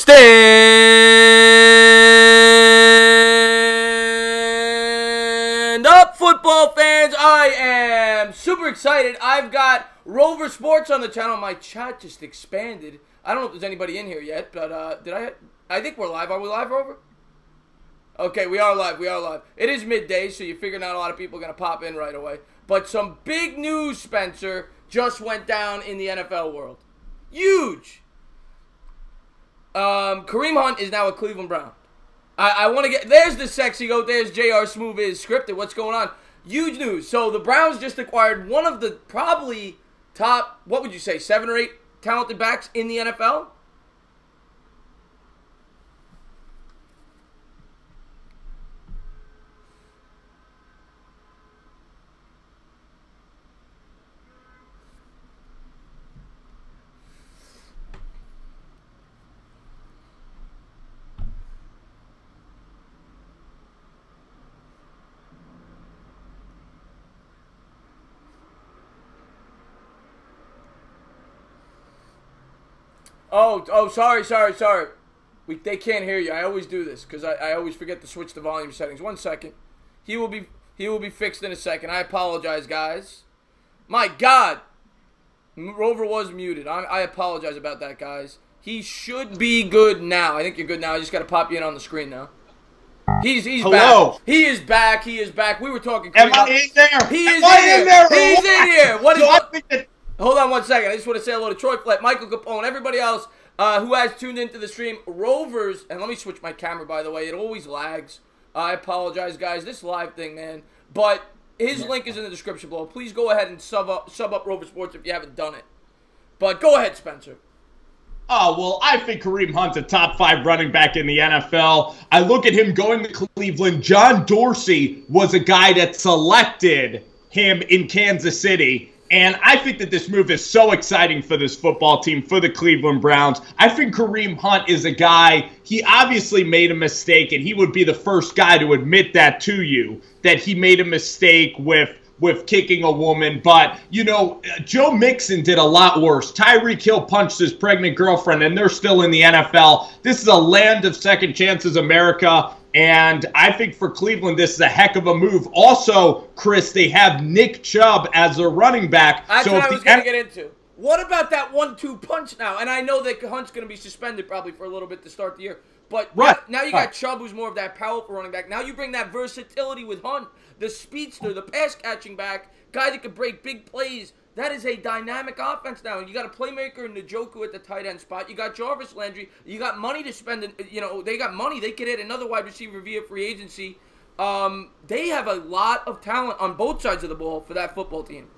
Stand up, football fans. I am super excited. I've got Rover Sports on the channel. My chat just expanded. I don't know if there's anybody in here yet, but I think we're live. Are we live, Rover? Okay, we are live. We are live. It is midday, so you're figuring out a lot of people are going to pop in right away. But some big news, Spencer, just went down in the NFL world. Huge. Kareem Hunt is now a Cleveland Brown. I want to get... There's the sexy goat. There's JR Smooth is scripted. What's going on? Huge news. So the Browns just acquired one of the probably top, what would you say, 7 or 8 talented backs in the NFL? Sorry. They can't hear you. I always do this because I always forget to switch the volume settings. 1 second. He will be fixed in a second. I apologize, guys. My God. Rover was muted. I apologize about that, guys. He should be good now. I think you're good now. I just got to pop you in on the screen now. He's Hello. back. He is back. We were talking. Am I in there? He is in there. He's in here. What is that? Hold on 1 second. I just want to say hello to Troy Flett, Michael Capone, everybody else who has tuned into the stream. Rovers, and let me switch my camera, by the way. It always lags. I apologize, guys. This live thing, man. But his link is in the description below. Please go ahead and sub up Rover Sports if you haven't done it. But go ahead, Spencer. Oh, well, I think Kareem Hunt's a top 5 running back in the NFL. I look at him going to Cleveland. John Dorsey was a guy that selected him in Kansas City. And I think that this move is so exciting for this football team, for the Cleveland Browns. I think Kareem Hunt is a guy, he obviously made a mistake, and he would be the first guy to admit that to you, that he made a mistake with kicking a woman. But, you know, Joe Mixon did a lot worse. Tyreek Hill punched his pregnant girlfriend, and they're still in the NFL. This is a land of second chances, America. And I think for Cleveland, this is a heck of a move. Also, Chris, they have Nick Chubb as their running back. That's what I was going to get into. What about that 1-2 punch now? And I know that Hunt's going to be suspended probably for a little bit to start the year. But now you got Chubb, who's more of that powerful running back. Now you bring that versatility with Hunt, the speedster, the pass-catching back, guy that could break big plays. That is a dynamic offense now. You got a playmaker in Njoku at the tight end spot. You got Jarvis Landry. You got money to spend. You know, they got money. They could hit another wide receiver via free agency. They have a lot of talent on both sides of the ball for that football team.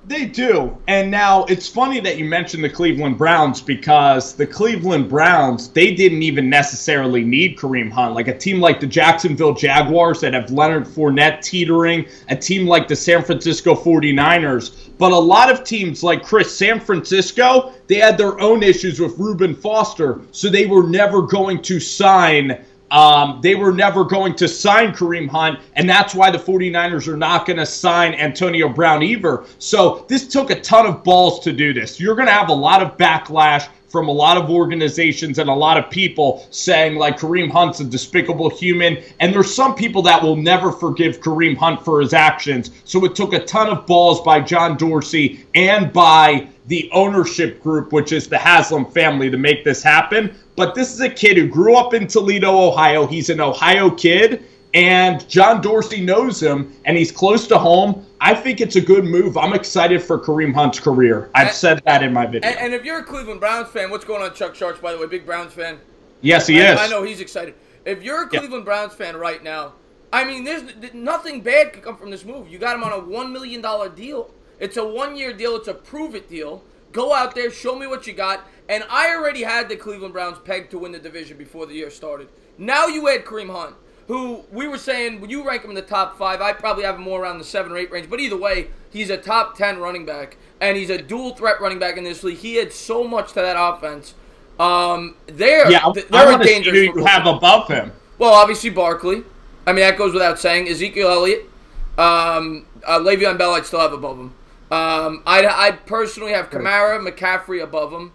They do. And now it's funny that you mentioned the Cleveland Browns, because the Cleveland Browns, they didn't even necessarily need Kareem Hunt. Like a team like the Jacksonville Jaguars that have Leonard Fournette teetering, a team like the San Francisco 49ers. But a lot of teams like San Francisco, they had their own issues with Reuben Foster, so they were never going to sign Kareem Hunt, and that's why the 49ers are not going to sign Antonio Brown either. So this took a ton of balls to do this. You're going to have a lot of backlash from a lot of organizations and a lot of people saying, like, Kareem Hunt's a despicable human. And there's some people that will never forgive Kareem Hunt for his actions. So it took a ton of balls by John Dorsey and by the ownership group, which is the Haslam family, to make this happen. But this is a kid who grew up in Toledo, Ohio. He's an Ohio kid, and John Dorsey knows him, and he's close to home. I think it's a good move. I'm excited for Kareem Hunt's career. I've said that in my video. And if you're a Cleveland Browns fan, what's going on, Chuck Sharks, by the way, big Browns fan? Yes, he is. I know he's excited. If you're a Cleveland Browns fan right now, I mean, there's nothing bad could come from this move. You got him on a $1 million deal. It's a 1-year deal. It's a prove-it deal. Go out there, show me what you got. And I already had the Cleveland Browns pegged to win the division before the year started. Now you add Kareem Hunt, who we were saying, when you rank him in the top 5, I probably have him more around the 7 or 8 range. But either way, he's a top 10 running back. And he's a dual threat running back in this league. He had so much to that offense. They're a dangerous who you have above him. Well, obviously Barkley. I mean, that goes without saying. Ezekiel Elliott. Le'Veon Bell I'd still have above him. I personally have Kamara, McCaffrey above him.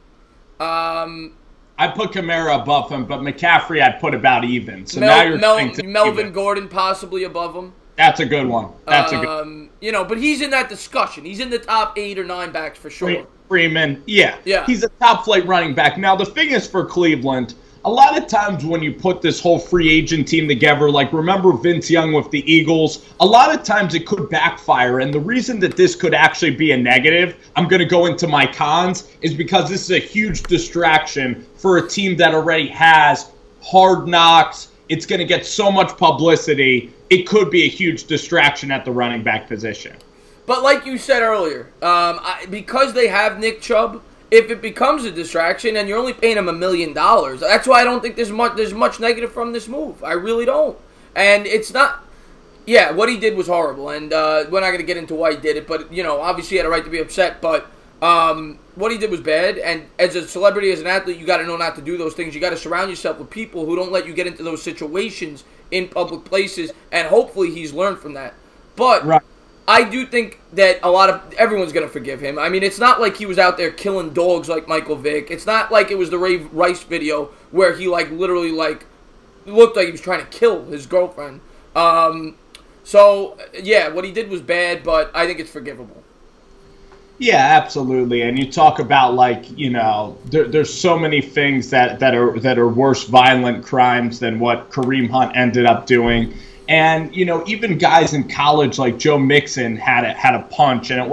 I put Kamara above him, but McCaffrey I'd put about even. So now you're Melvin Gordon possibly above him. That's a good one. That's a good. But he's in that discussion. He's in the top 8 or 9 backs for sure. Freeman, yeah. He's a top flight running back. Now the thing is for Cleveland, a lot of times when you put this whole free agent team together, like remember Vince Young with the Eagles, a lot of times it could backfire. And the reason that this could actually be a negative, I'm going to go into my cons, is because this is a huge distraction for a team that already has Hard Knocks. It's going to get so much publicity. It could be a huge distraction at the running back position. But like you said earlier, because they have Nick Chubb, if it becomes a distraction and you're only paying him $1 million, that's why I don't think there's much negative from this move. I really don't. And it's not. Yeah, what he did was horrible, and we're not going to get into why he did it. But obviously he had a right to be upset. But what he did was bad. And as a celebrity, as an athlete, you got to know not to do those things. You got to surround yourself with people who don't let you get into those situations in public places. And hopefully he's learned from that. But. Right. I do think that everyone's going to forgive him. I mean, it's not like he was out there killing dogs like Michael Vick. It's not like it was the Ray Rice video where he literally looked like he was trying to kill his girlfriend. So yeah, what he did was bad, but I think it's forgivable. Yeah, absolutely. And you talk about there's so many things that are worse violent crimes than what Kareem Hunt ended up doing. And, even guys in college like Joe Mixon had a punch, and it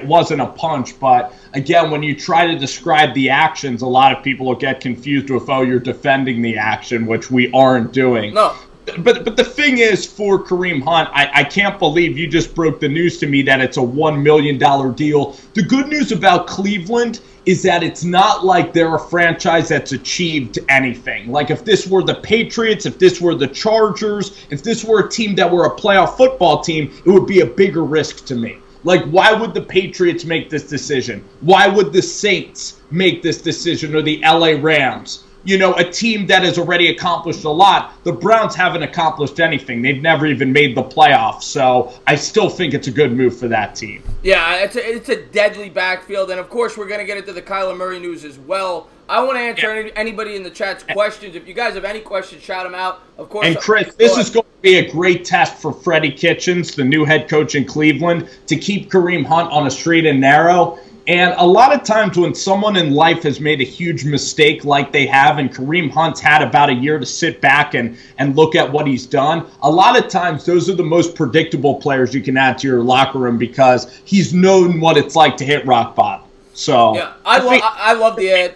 wasn't a punch. But again, when you try to describe the actions, a lot of people will get confused with, you're defending the action, which we aren't doing. No. But the thing is, for Kareem Hunt, I can't believe you just broke the news to me that it's a $1 million deal. The good news about Cleveland is that it's not like they're a franchise that's achieved anything. Like if this were the Patriots, if this were the Chargers, if this were a team that were a playoff football team, it would be a bigger risk to me. Like, why would the Patriots make this decision? Why would the Saints make this decision, or the LA Rams? A team that has already accomplished a lot. The Browns haven't accomplished anything. They've never even made the playoffs. So I still think it's a good move for that team. Yeah, it's a deadly backfield. And, of course, we're going to get into the Kyler Murray news as well. I want to answer anybody in the chat's questions. If you guys have any questions, shout them out. Of course. And, Chris, this is going to be a great test for Freddie Kitchens, the new head coach in Cleveland, to keep Kareem Hunt on a straight and narrow. And a lot of times when someone in life has made a huge mistake like they have, and Kareem Hunt's had about a year to sit back and look at what he's done, a lot of times those are the most predictable players you can add to your locker room because he's known what it's like to hit rock bottom. So yeah, I love the ad.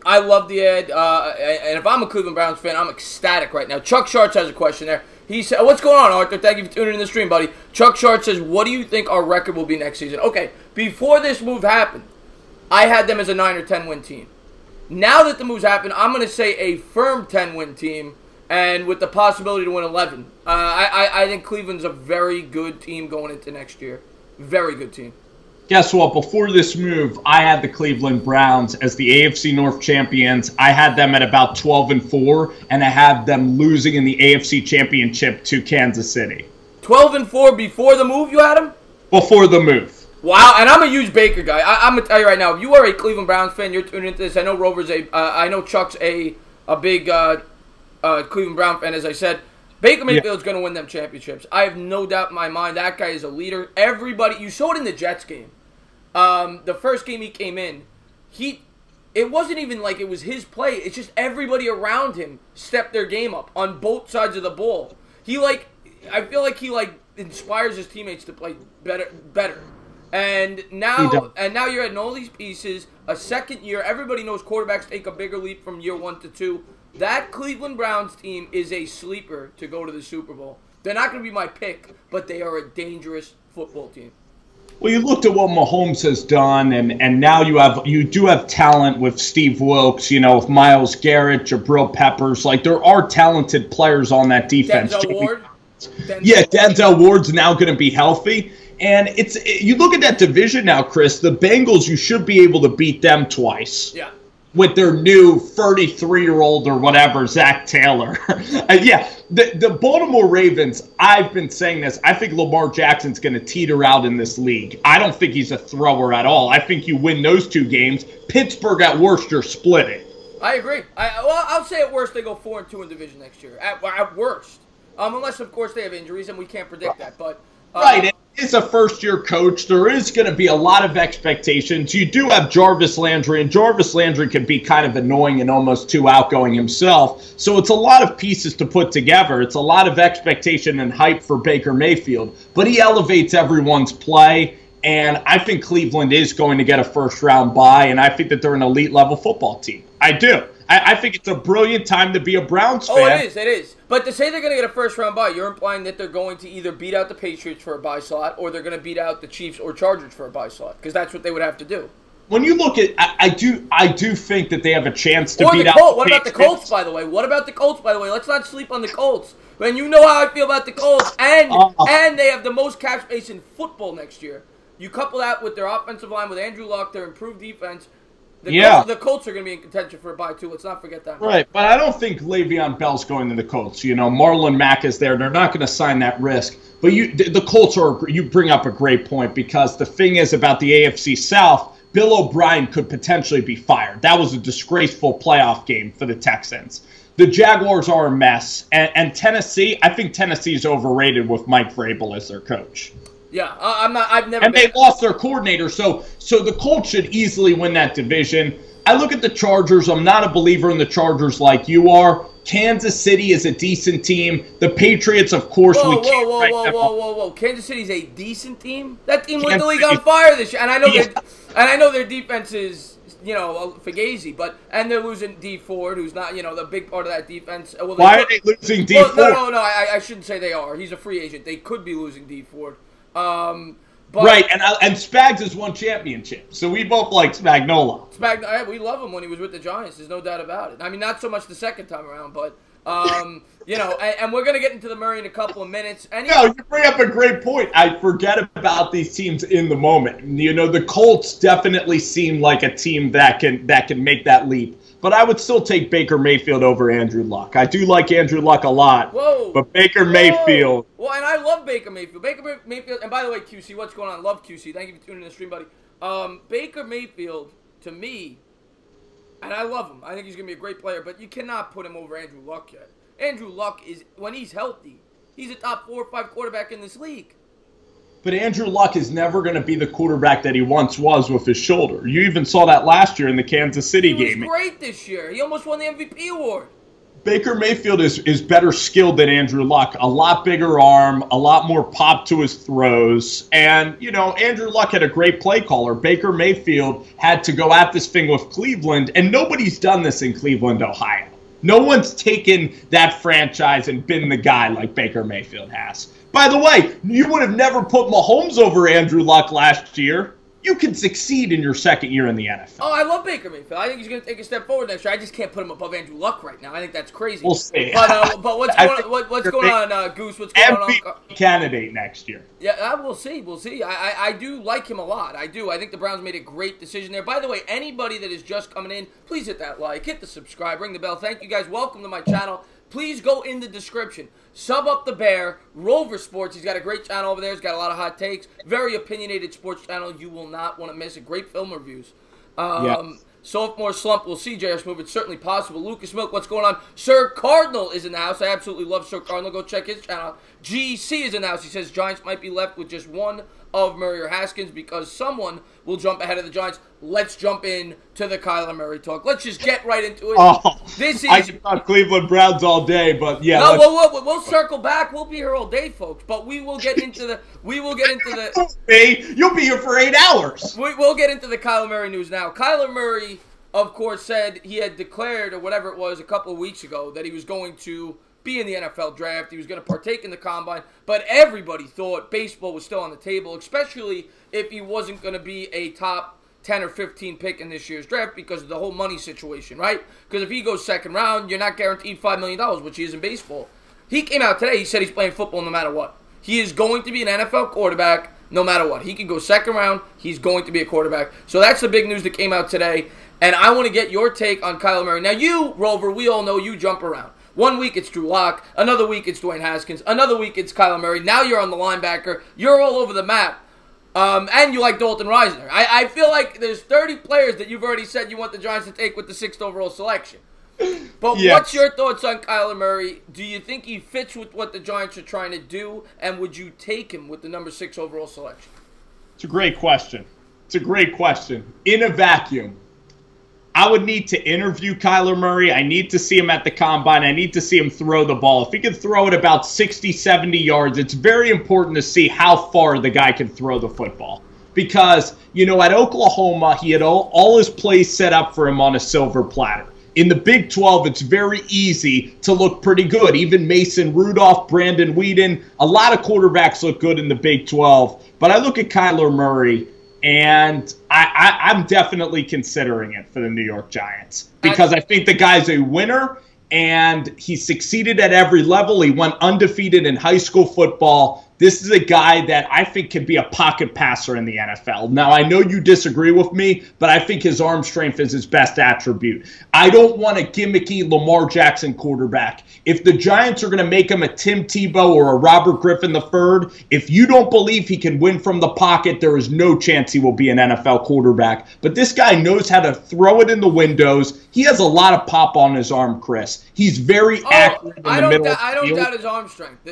I love the ad. And if I'm a Cleveland Browns fan, I'm ecstatic right now. Chuck Sharts has a question there. He said, "What's going on, Arthur? Thank you for tuning in the stream, buddy." Chuck Short says, "What do you think our record will be next season?" Okay, before this move happened, I had them as a 9 or 10 win team. Now that the move's happened, I'm going to say a firm 10 win team, and with the possibility to win 11. I think Cleveland's a very good team going into next year. Very good team. Guess what? Before this move, I had the Cleveland Browns as the AFC North champions. I had them at about 12-4, and I had them losing in the AFC Championship to Kansas City. 12-4 before the move, you had them? Before the move. Wow, and I'm a huge Baker guy. I'm gonna tell you right now, if you are a Cleveland Browns fan, you're tuning into this. I know Rover's I know Chuck's a big Cleveland Brown fan, as I said. Baker Mayfield's going to win them championships. I have no doubt in my mind. That guy is a leader. Everybody, you saw it in the Jets game. The first game he came in, it wasn't even like it was his play. It's just everybody around him stepped their game up on both sides of the ball. I feel like he inspires his teammates to play better. And now you're adding all these pieces. A second year, everybody knows quarterbacks take a bigger leap from year 1 to 2. That Cleveland Browns team is a sleeper to go to the Super Bowl. They're not going to be my pick, but they are a dangerous football team. Well, you looked at what Mahomes has done, and now you do have talent with Steve Wilkes, with Myles Garrett, Jabril Peppers. Like, there are talented players on that defense. Denzel Ward? Denzel Ward's now going to be healthy. And you look at that division now, Chris, the Bengals, you should be able to beat them twice. Yeah. With their new 33-year-old or whatever, Zach Taylor. The Baltimore Ravens, I've been saying this, I think Lamar Jackson's going to teeter out in this league. I don't think he's a thrower at all. I think you win those 2 games. Pittsburgh, at worst, you're splitting. I agree. I'll say at worst they go 4-2 in division next year. At worst, unless of course they have injuries and we can't predict that. But right, and he's a first-year coach. There is going to be a lot of expectations. You do have Jarvis Landry, and Jarvis Landry can be kind of annoying and almost too outgoing himself. So it's a lot of pieces to put together. It's a lot of expectation and hype for Baker Mayfield, but he elevates everyone's play. And I think Cleveland is going to get a first-round bye, and I think that they're an elite-level football team. I do. I think it's a brilliant time to be a Browns fan. Oh, it is. But to say they're going to get a first-round bye, you're implying that they're going to either beat out the Patriots for a bye slot or they're going to beat out the Chiefs or Chargers for a bye slot, because that's what they would have to do. When you look at, I do think that they have a chance to beat out the What about the Colts, by the way? Let's not sleep on the Colts. When you know how I feel about the Colts, and they have the most cap space in football next year. You couple that with their offensive line, with Andrew Luck, their improved defense. The Colts are going to be in contention for a bye, too. Let's not forget that. Right, but I don't think Le'Veon Bell's going to the Colts. Marlon Mack is there. They're not going to sign that risk. But the Colts you bring up a great point, because the thing is about the AFC South, Bill O'Brien could potentially be fired. That was a disgraceful playoff game for the Texans. The Jaguars are a mess. And Tennessee, I think Tennessee is overrated with Mike Vrabel as their coach. Yeah, I've never. And they lost their coordinator, so the Colts should easily win that division. I look at the Chargers. I'm not a believer in the Chargers like you are. Kansas City is a decent team. The Patriots, of course, Whoa! Kansas City's a decent team. That team lit the league on fire this year, and I know their defense is fugazi, and they're losing D Ford, who's not the big part of that defense. Why are they losing D Ford? No. I shouldn't say they are. He's a free agent. They could be losing D Ford. But right, and Spags has won championships, so we both like Spagnuolo. We love him when he was with the Giants. There's no doubt about it. I mean, not so much the second time around, but and we're gonna get into the Murray in a couple of minutes. You bring up a great point. I forget about these teams in the moment. The Colts definitely seem like a team that can make that leap. But I would still take Baker Mayfield over Andrew Luck. I do like Andrew Luck a lot. But Baker Mayfield. Well, and I love Baker Mayfield. And by the way, QC, what's going on? Love QC. Thank you for tuning in the stream, buddy. Baker Mayfield, to me, and I love him. I think he's going to be a great player, but you cannot put him over Andrew Luck yet. Andrew Luck is, when he's healthy, he's a top 4 or 5 quarterback in this league. But Andrew Luck is never going to be the quarterback that he once was with his shoulder. You even saw that last year in the Kansas City game. He was great this year. He almost won the MVP award. Baker Mayfield is better skilled than Andrew Luck. A lot bigger arm, a lot more pop to his throws. And, Andrew Luck had a great play caller. Baker Mayfield had to go at this thing with Cleveland, and nobody's done this in Cleveland, Ohio. No one's taken that franchise and been the guy like Baker Mayfield has. By the way, you would have never put Mahomes over Andrew Luck last year. You can succeed in your second year in the NFL. Oh, I love Baker Mayfield. I think he's going to take a step forward next year. I just can't put him above Andrew Luck right now. I think that's crazy. We'll see. But what's going on, Goose? What's going on? MVP candidate next year. Yeah, we'll see. I do like him a lot. I do. I think the Browns made a great decision there. By the way, anybody that is just coming in, please hit that like, hit the subscribe, ring the bell. Thank you guys. Welcome to my channel. Please go in the description. Sub up the bear, Rover Sports. He's got a great channel over there. He's got a lot of hot takes. Very opinionated sports channel. You will not want to miss it. Great film reviews. Sophomore slump. We'll see, J.R. Smooth. It's certainly possible. Lucas Milk, what's going on? Sir Cardinal is in the house. I absolutely love Sir Cardinal. Go check his channel. GC is in the house. He says Giants might be left with just one of Murray or Haskins because someone will jump ahead of the Giants. Let's jump in to the Kyler Murray talk. Let's just get right into it. I could talk Cleveland Browns all day, but yeah. No, we'll circle back. We'll be here all day, folks. But we will get into the. You'll be here for 8 hours. We'll get into the Kyler Murray news now. Kyler Murray, of course, said he had declared or whatever it was a couple of weeks ago that he was going to be in the NFL draft. He was going to partake in the combine, but everybody thought baseball was still on the table, especially if he wasn't going to be a top 10 or 15 pick in this year's draft because of the whole money situation, right? Because if he goes second round, you're not guaranteed $5 million, which he is in baseball. He came out today, he said he's playing football no matter what. He is going to be an NFL quarterback no matter what. He can go second round, he's going to be a quarterback. So that's the big news that came out today, and I want to get your take on Kyler Murray. Now you, Rover, we all know you jump around. One week it's Drew Lock, another week it's Dwayne Haskins, another week it's Kyler Murray. Now you're on the linebacker. You're all over the map. And you like Dalton Reisner. I feel like there's 30 players that you've already said you want the Giants to take with the 6th overall selection. But Yes. What's your thoughts on Kyler Murray? Do you think he fits with what the Giants are trying to do? And would you take him with the number 6 overall selection? It's a great question. In a vacuum, I would need to interview Kyler Murray. I need to see him at the combine. I need to see him throw the ball. If he can throw it about 60, 70 yards, it's very important to see how far the guy can throw the football. Because, at Oklahoma, he had all his plays set up for him on a silver platter. In the Big 12, it's very easy to look pretty good. Even Mason Rudolph, Brandon Weeden, a lot of quarterbacks look good in the Big 12. But I look at Kyler Murray, and I'm definitely considering it for the New York Giants because I think the guy's a winner, and he succeeded at every level. He went undefeated in high school football. This is a guy that I think can be a pocket passer in the NFL. Now, I know you disagree with me, but I think his arm strength is his best attribute. I don't want a gimmicky Lamar Jackson quarterback. If the Giants are going to make him a Tim Tebow or a Robert Griffin III, if you don't believe he can win from the pocket, there is no chance he will be an NFL quarterback. But this guy knows how to throw it in the windows. He has a lot of pop on his arm, Chris. He's very accurate in the middle of the field. I don't doubt his arm strength.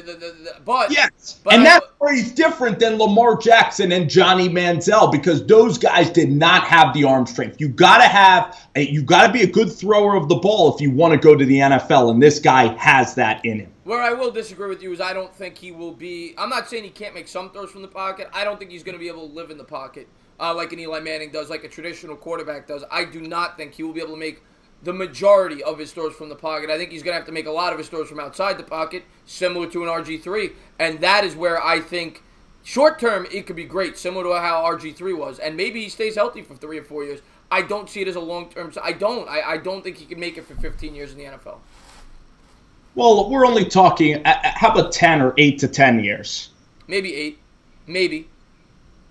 But yes. And that's where he's different than Lamar Jackson and Johnny Manziel, because those guys did not have the arm strength. You gotta be a good thrower of the ball if you want to go to the NFL, and this guy has that in him. Where I will disagree with you is I don't think he will be. I'm not saying he can't make some throws from the pocket. I don't think he's going to be able to live in the pocket like an Eli Manning does, like a traditional quarterback does. I do not think he will be able to make the majority of his throws from the pocket. I think he's going to have to make a lot of his throws from outside the pocket, similar to an RG3. And that is where I think short term it could be great, similar to how RG3 was. And maybe he stays healthy for 3 or 4 years. I don't see it as a long term. I don't think he can make it for 15 years in the NFL. Well, we're only talking, how about 10 or 8 to 10 years? Maybe 8. Maybe.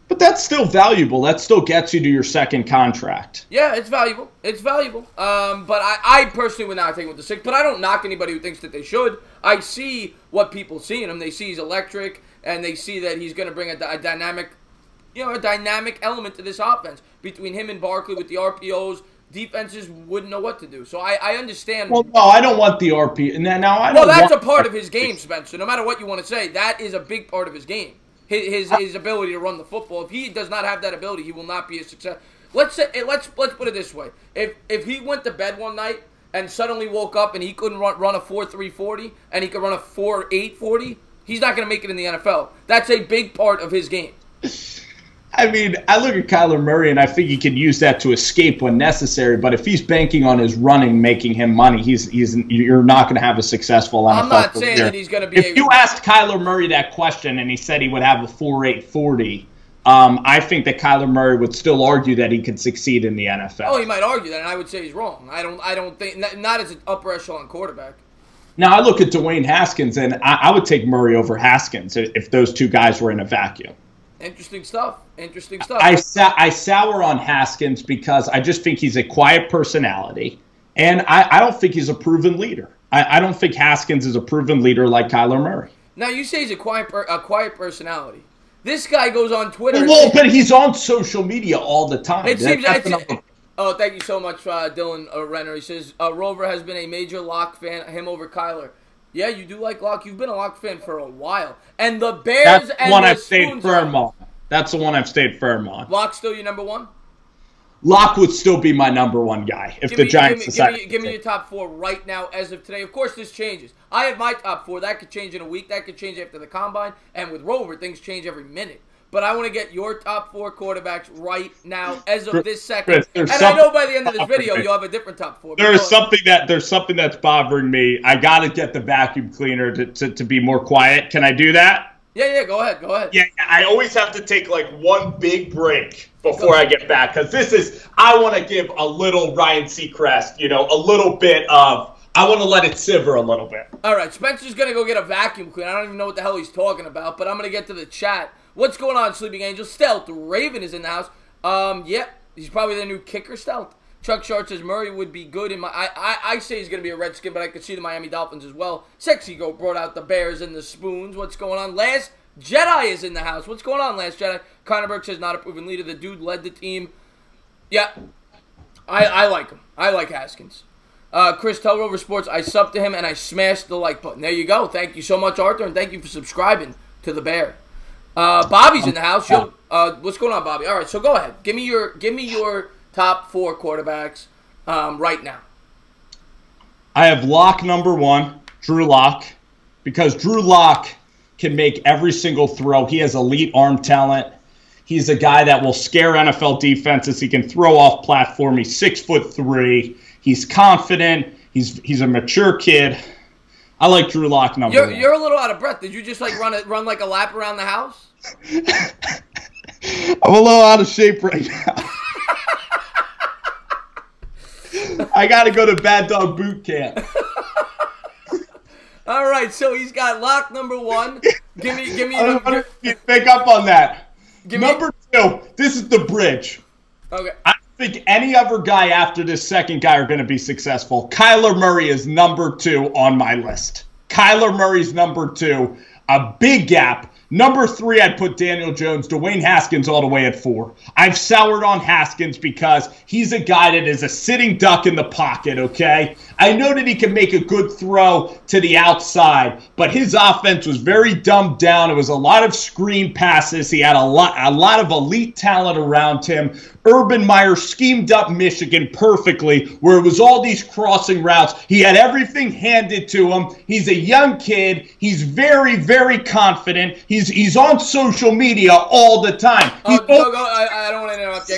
But that's still valuable. That still gets you to your second contract. Yeah, it's valuable. It's valuable. But I personally would not take him with the 6. But I don't knock anybody who thinks that they should. I see what people see in him. They see he's electric, and they see that he's going to bring a dynamic element to this offense. Between him and Barkley with the RPOs, defenses wouldn't know what to do. So I understand. Well, no, I don't want the RPO. Now, I don't. Well, that's a part of his game, Spencer. No matter what you want to say, that is a big part of his game. His ability to run the football. If he does not have that ability, he will not be a success. Let's put it this way: if he went to bed one night and suddenly woke up and he couldn't run a 4.340 and he could run a 4.840, he's not going to make it in the NFL. That's a big part of his game. I mean, I look at Kyler Murray, and I think he can use that to escape when necessary. But if he's banking on his running making him money, you're not going to have a successful NFL career. I'm not saying that he's going to be. If you asked Kyler Murray that question and he said he would have a 4.840, I think that Kyler Murray would still argue that he could succeed in the NFL. Oh, he might argue that, and I would say he's wrong. I don't think not as an upper echelon quarterback. Now I look at Dwayne Haskins, and I would take Murray over Haskins if those two guys were in a vacuum. Interesting stuff. I sour on Haskins because I just think he's a quiet personality, and I don't think he's a proven leader. I don't think Haskins is a proven leader like Kyler Murray. Now, you say he's a quiet personality. This guy goes on Twitter. Well, but he's on social media all the time. Oh, thank you so much, Dylan Renner. He says, Rover has been a major Locke fan, him over Kyler. Yeah, you do like Locke. You've been a Locke fan for a while. And the Bears That's and one the I've stayed Spoons firm on. That's the one I've stayed firm on. Locke still your number one? Locke would still be my number one guy if the Giants decide. Give me your top 4 right now as of today. Of course, this changes. I have my top 4. That could change in a week. That could change after the combine. And with Rover, things change every minute. But I want to get your top 4 quarterbacks right now as of this second. Chris, and I know by the end of this video, you'll have a different top 4. There's something that's bothering me. I got to get the vacuum cleaner to be more quiet. Can I do that? Yeah, go ahead. Yeah, I always have to take like one big break before I get back, because I want to give a little Ryan Seacrest, a little bit of, I want to let it simmer a little bit. All right, Spencer's going to go get a vacuum cleaner. I don't even know what the hell he's talking about, but I'm going to get to the chat. What's going on, Sleeping Angel? Stealth Raven is in the house. He's probably the new kicker, Stealth. Chuck Short says Murray would be good in my. I say he's going to be a Redskin, but I could see the Miami Dolphins as well. Sexy Go brought out the Bears and the Spoons. What's going on? Last Jedi is in the house. What's going on, Last Jedi? Connor Burke says not a proven leader. The dude led the team. Yeah, I like him. I like Haskins. Chris, tell Rover Sports I subbed to him and I smashed the like button. There you go. Thank you so much, Arthur, and thank you for subscribing to the Bear. Bobby's in the house. What's going on, Bobby? All right, so go ahead. Give me your top 4 quarterbacks right now. I have Lock number 1, Drew Lock, because Drew Lock can make every single throw. He has elite arm talent. He's a guy that will scare NFL defenses. He can throw off platform. He's 6'3". He's confident. He's a mature kid. I like Drew Lock number 1. You're a little out of breath. Did you just like run like a lap around the house? I'm a little out of shape right now. I got to go to Bad Dog Boot Camp. All right, so he's got Lock number 1. Give me. Pick up on that. Number 2. This is the bridge. Okay. I don't think any other guy after this second guy are going to be successful. Kyler Murray is number 2 on my list. Kyler Murray's number 2. A big gap. Number 3, I'd put Daniel Jones. Dwayne Haskins all the way at 4. I've soured on Haskins because he's a guy that is a sitting duck in the pocket, okay? I know that he can make a good throw to the outside, but his offense was very dumbed down. It was a lot of screen passes. He had a lot of elite talent around him. Urban Meyer schemed up Michigan perfectly, where it was all these crossing routes. He had everything handed to him. He's a young kid. He's very, very confident. He's on social media all the time. I don't want to interrupt you.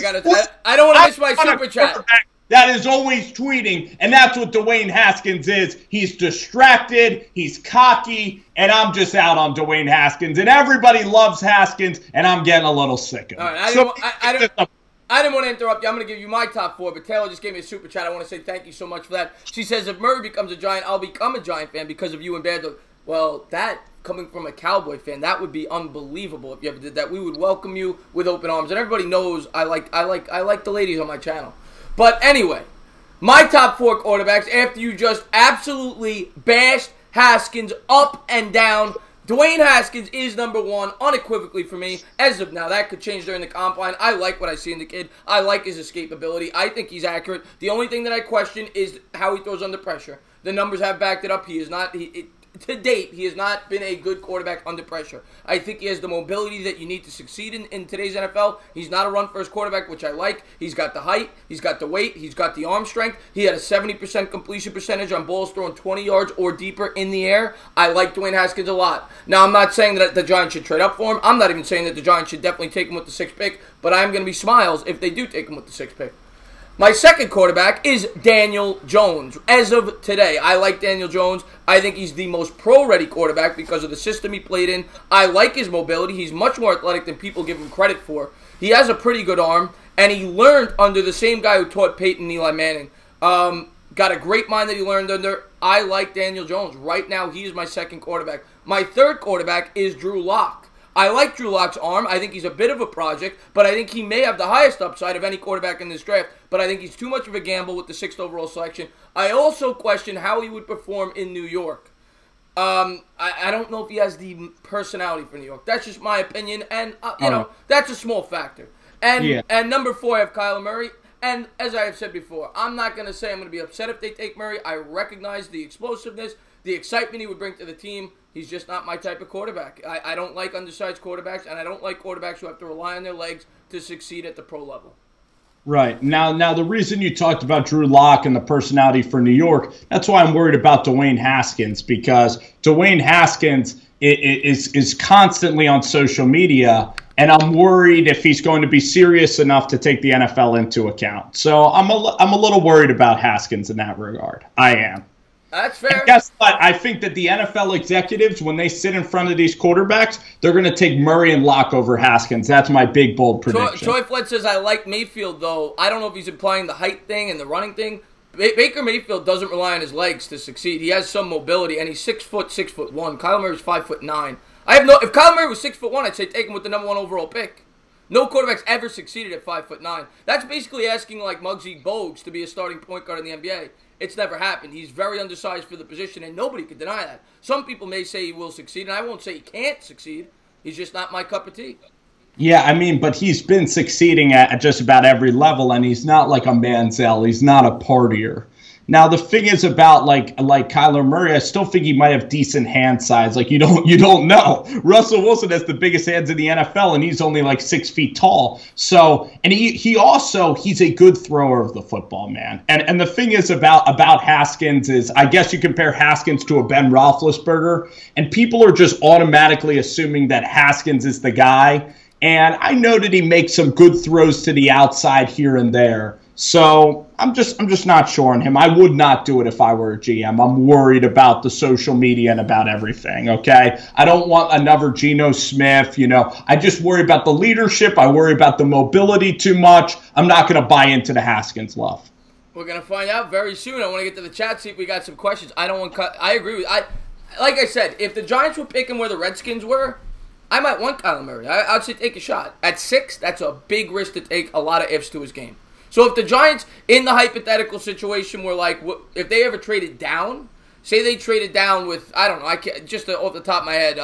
I don't want to miss my super chat. That is always tweeting, and that's what Dwayne Haskins is. He's distracted, he's cocky, and I'm just out on Dwayne Haskins. And everybody loves Haskins, and I'm getting a little sick of it. All right, I didn't want to interrupt you. I'm going to give you my top 4, but Taylor just gave me a super chat. I want to say thank you so much for that. She says, if Murray becomes a Giant, I'll become a Giant fan because of you and Bad Dog. Well, that, coming from a Cowboy fan, that would be unbelievable if you ever did that. We would welcome you with open arms, and everybody knows I like the ladies on my channel. But anyway, my top 4 quarterbacks, after you just absolutely bashed Haskins up and down, Dwayne Haskins is number 1 unequivocally for me. As of now, that could change during the combine. I like what I see in the kid. I like his escapability. I think he's accurate. The only thing that I question is how he throws under pressure. The numbers have backed it up. He is not... To date, he has not been a good quarterback under pressure. I think he has the mobility that you need to succeed in today's NFL. He's not a run-first quarterback, which I like. He's got the height. He's got the weight. He's got the arm strength. He had a 70% completion percentage on balls thrown 20 yards or deeper in the air. I like Dwayne Haskins a lot. Now, I'm not saying that the Giants should trade up for him. I'm not even saying that the Giants should definitely take him with the 6th pick, but I'm going to be smiles if they do take him with the 6th pick. My second quarterback is Daniel Jones. As of today, I like Daniel Jones. I think he's the most pro-ready quarterback because of the system he played in. I like his mobility. He's much more athletic than people give him credit for. He has a pretty good arm, and he learned under the same guy who taught Peyton and Eli Manning. Got a great mind that he learned under. I like Daniel Jones. Right now, he is my second quarterback. My third quarterback is Drew Lock. I like Drew Lock's arm. I think he's a bit of a project, but I think he may have the highest upside of any quarterback in this draft, but I think he's too much of a gamble with the 6th overall selection. I also question how he would perform in New York. I don't know if he has the personality for New York. That's just my opinion, and, that's a small factor. And number 4, I have Kyler Murray. And as I have said before, I'm not going to say I'm going to be upset if they take Murray. I recognize the explosiveness, the excitement he would bring to the team. He's just not my type of quarterback. I don't like undersized quarterbacks, and I don't like quarterbacks who have to rely on their legs to succeed at the pro level. Right. Now the reason you talked about Drew Lock and the personality for New York, that's why I'm worried about Dwayne Haskins, because Dwayne Haskins is constantly on social media, and I'm worried if he's going to be serious enough to take the NFL into account. So I'm a little worried about Haskins in that regard. I am. That's fair. And guess what? I think that the NFL executives, when they sit in front of these quarterbacks, they're going to take Murray and Lock over Haskins. That's my big, bold prediction. Troy Flett says, I like Mayfield, though. I don't know if he's implying the height thing and the running thing. Baker Mayfield doesn't rely on his legs to succeed. He has some mobility, and he's 6'1". Kyler Murray's 5'9". If Kyler Murray was 6'1", I'd say take him with the number 1 overall pick. No quarterback's ever succeeded at 5'9". That's basically asking like Muggsy Bogues to be a starting point guard in the NBA. It's never happened. He's very undersized for the position, and nobody could deny that. Some people may say he will succeed, and I won't say he can't succeed. He's just not my cup of tea. Yeah, I mean, but he's been succeeding at just about every level, and he's not like a Manziel. He's not a partier. Now the thing is about like Kyler Murray, I still think he might have decent hand size. Like you don't know. Russell Wilson has the biggest hands in the NFL, and he's only like 6 feet tall. So, and he's a good thrower of the football, man. And the thing is about Haskins is, I guess you compare Haskins to a Ben Roethlisberger, and people are just automatically assuming that Haskins is the guy. And I know that he makes some good throws to the outside here and there. So I'm just not sure on him. I would not do it if I were a GM. I'm worried about the social media and about everything, okay? I don't want another Geno Smith, I just worry about the leadership. I worry about the mobility too much. I'm not going to buy into the Haskins love. We're going to find out very soon. I want to get to the chat, see if we got some questions. I agree with like I said, if the Giants were picking where the Redskins were, I might want Kyler Murray. I'd say take a shot. At 6, that's a big risk to take, a lot of ifs to his game. So if the Giants, in the hypothetical situation where, like, if they ever traded down, say they traded down with, I don't know, just off the top of my head,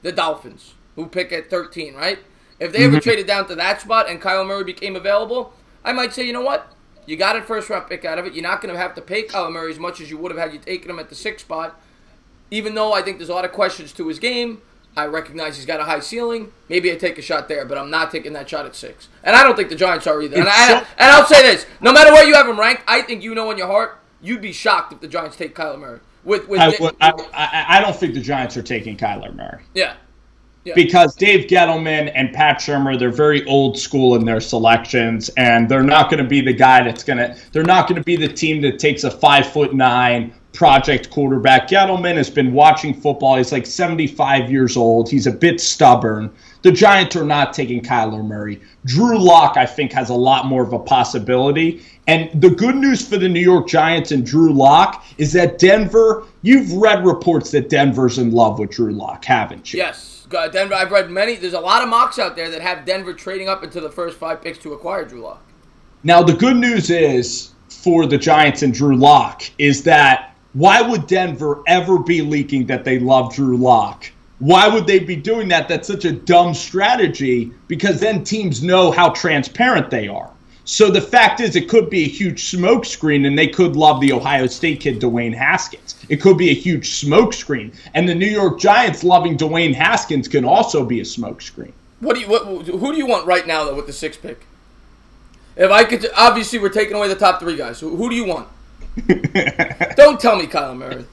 the Dolphins, who pick at 13, right? If they ever traded down to that spot and Kyler Murray became available, I might say, you know what? You got a first-round pick out of it. You're not going to have to pay Kyler Murray as much as you would have had you taken him at the 6th spot, even though I think there's a lot of questions to his game. I recognize he's got a high ceiling. Maybe I take a shot there, but I'm not taking that shot at 6. And I don't think the Giants are either. And I'll say this. No matter where you have him ranked, I think in your heart, you'd be shocked if the Giants take Kyler Murray. I don't think the Giants are taking Kyler Murray. Yeah. Because Dave Gettleman and Pat Shurmur, they're very old school in their selections, and they're not going to be the guy they're not going to be the team that takes a 5'9" project quarterback. Gettleman has been watching football. He's like 75 years old. He's a bit stubborn. The Giants are not taking Kyler Murray. Drew Lock, I think, has a lot more of a possibility. And the good news for the New York Giants and Drew Lock is that Denver, you've read reports that Denver's in love with Drew Lock, haven't you? Yes. Denver, I've read many. There's a lot of mocks out there that have Denver trading up into the first 5 picks to acquire Drew Lock. Now, the good news is for the Giants and Drew Lock is that why would Denver ever be leaking that they love Drew Lock? Why would they be doing that? That's such a dumb strategy, because then teams know how transparent they are. So the fact is, it could be a huge smokescreen, and they could love the Ohio State kid, Dwayne Haskins. It could be a huge smokescreen. And the New York Giants loving Dwayne Haskins can also be a smokescreen. Who do you want right now, though, with the 6th pick? If I could, obviously, we're taking away the top 3 guys. Who do you want? Don't tell me Kyler Murray.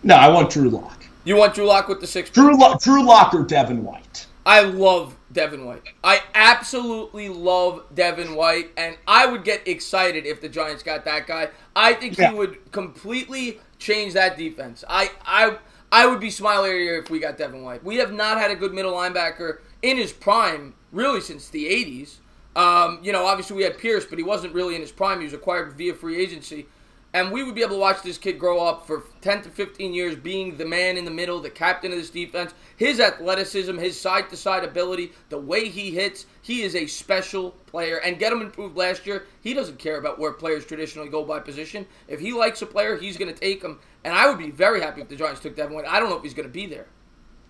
No, I want Drew Lock. You want Drew Lock with the 6th pick? Drew Lock or Devin White. I love Devin White. I absolutely love Devin White, and I would get excited if the Giants got that guy. I think he would completely change that defense. I would be smiling here if we got Devin White. We have not had a good middle linebacker in his prime, really, since the 80s. Obviously we had Pierce, but he wasn't really in his prime. He was acquired via free agency. And we would be able to watch this kid grow up for 10 to 15 years, being the man in the middle, the captain of this defense. His athleticism, his side-to-side ability, the way he hits, he is a special player. And get him improved last year. He doesn't care about where players traditionally go by position. If he likes a player, he's going to take him. And I would be very happy if the Giants took Devin White. I don't know if he's going to be there.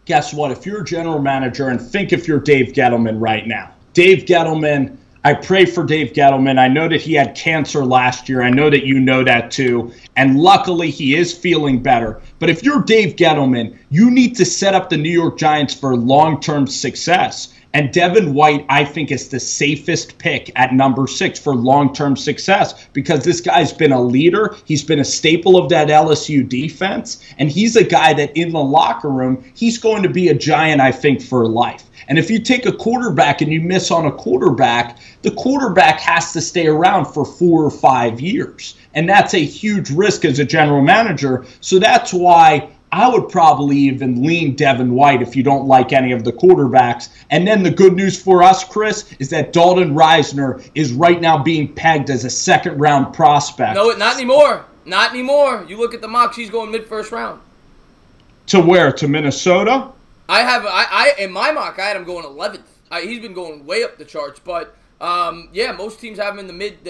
Guess what? If you're a general manager, and think if you're Dave Gettleman right now. Dave Gettleman, I pray for Dave Gettleman. I know that he had cancer last year. I know that you know that too. And luckily, he is feeling better. But if you're Dave Gettleman, you need to set up the New York Giants for long-term success. And Devin White, I think, is the safest pick at number 6 for long-term success, because this guy's been a leader. He's been a staple of that LSU defense. And he's a guy that in the locker room, he's going to be a Giant, I think, for life. And if you take a quarterback and you miss on a quarterback, the quarterback has to stay around for 4 or 5 years. And that's a huge risk as a general manager. So that's why I would probably even lean Devin White if you don't like any of the quarterbacks. And then the good news for us, Chris, is that Dalton Reisner is right now being pegged as a second-round prospect. No, not anymore. Not anymore. You look at the mocks, he's going mid-first round. To where? To Minnesota? In my mock, I had him going 11th. He's been going way up the charts, but most teams have him in the mid.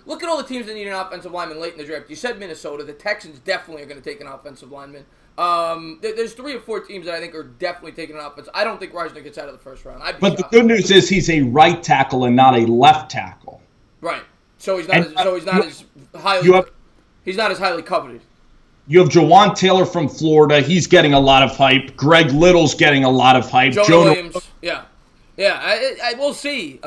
Look at all the teams that need an offensive lineman late in the draft. You said Minnesota. The Texans definitely are going to take an offensive lineman. There's 3 or 4 teams that I think are definitely taking an offense. I don't think Reisner gets out of the first round. But the good news is he's a right tackle and not a left tackle. Right. So he's not as highly coveted. You have Jawan Taylor from Florida. He's getting a lot of hype. Greg Little's getting a lot of hype. Jonah Williams. Yeah. I will see.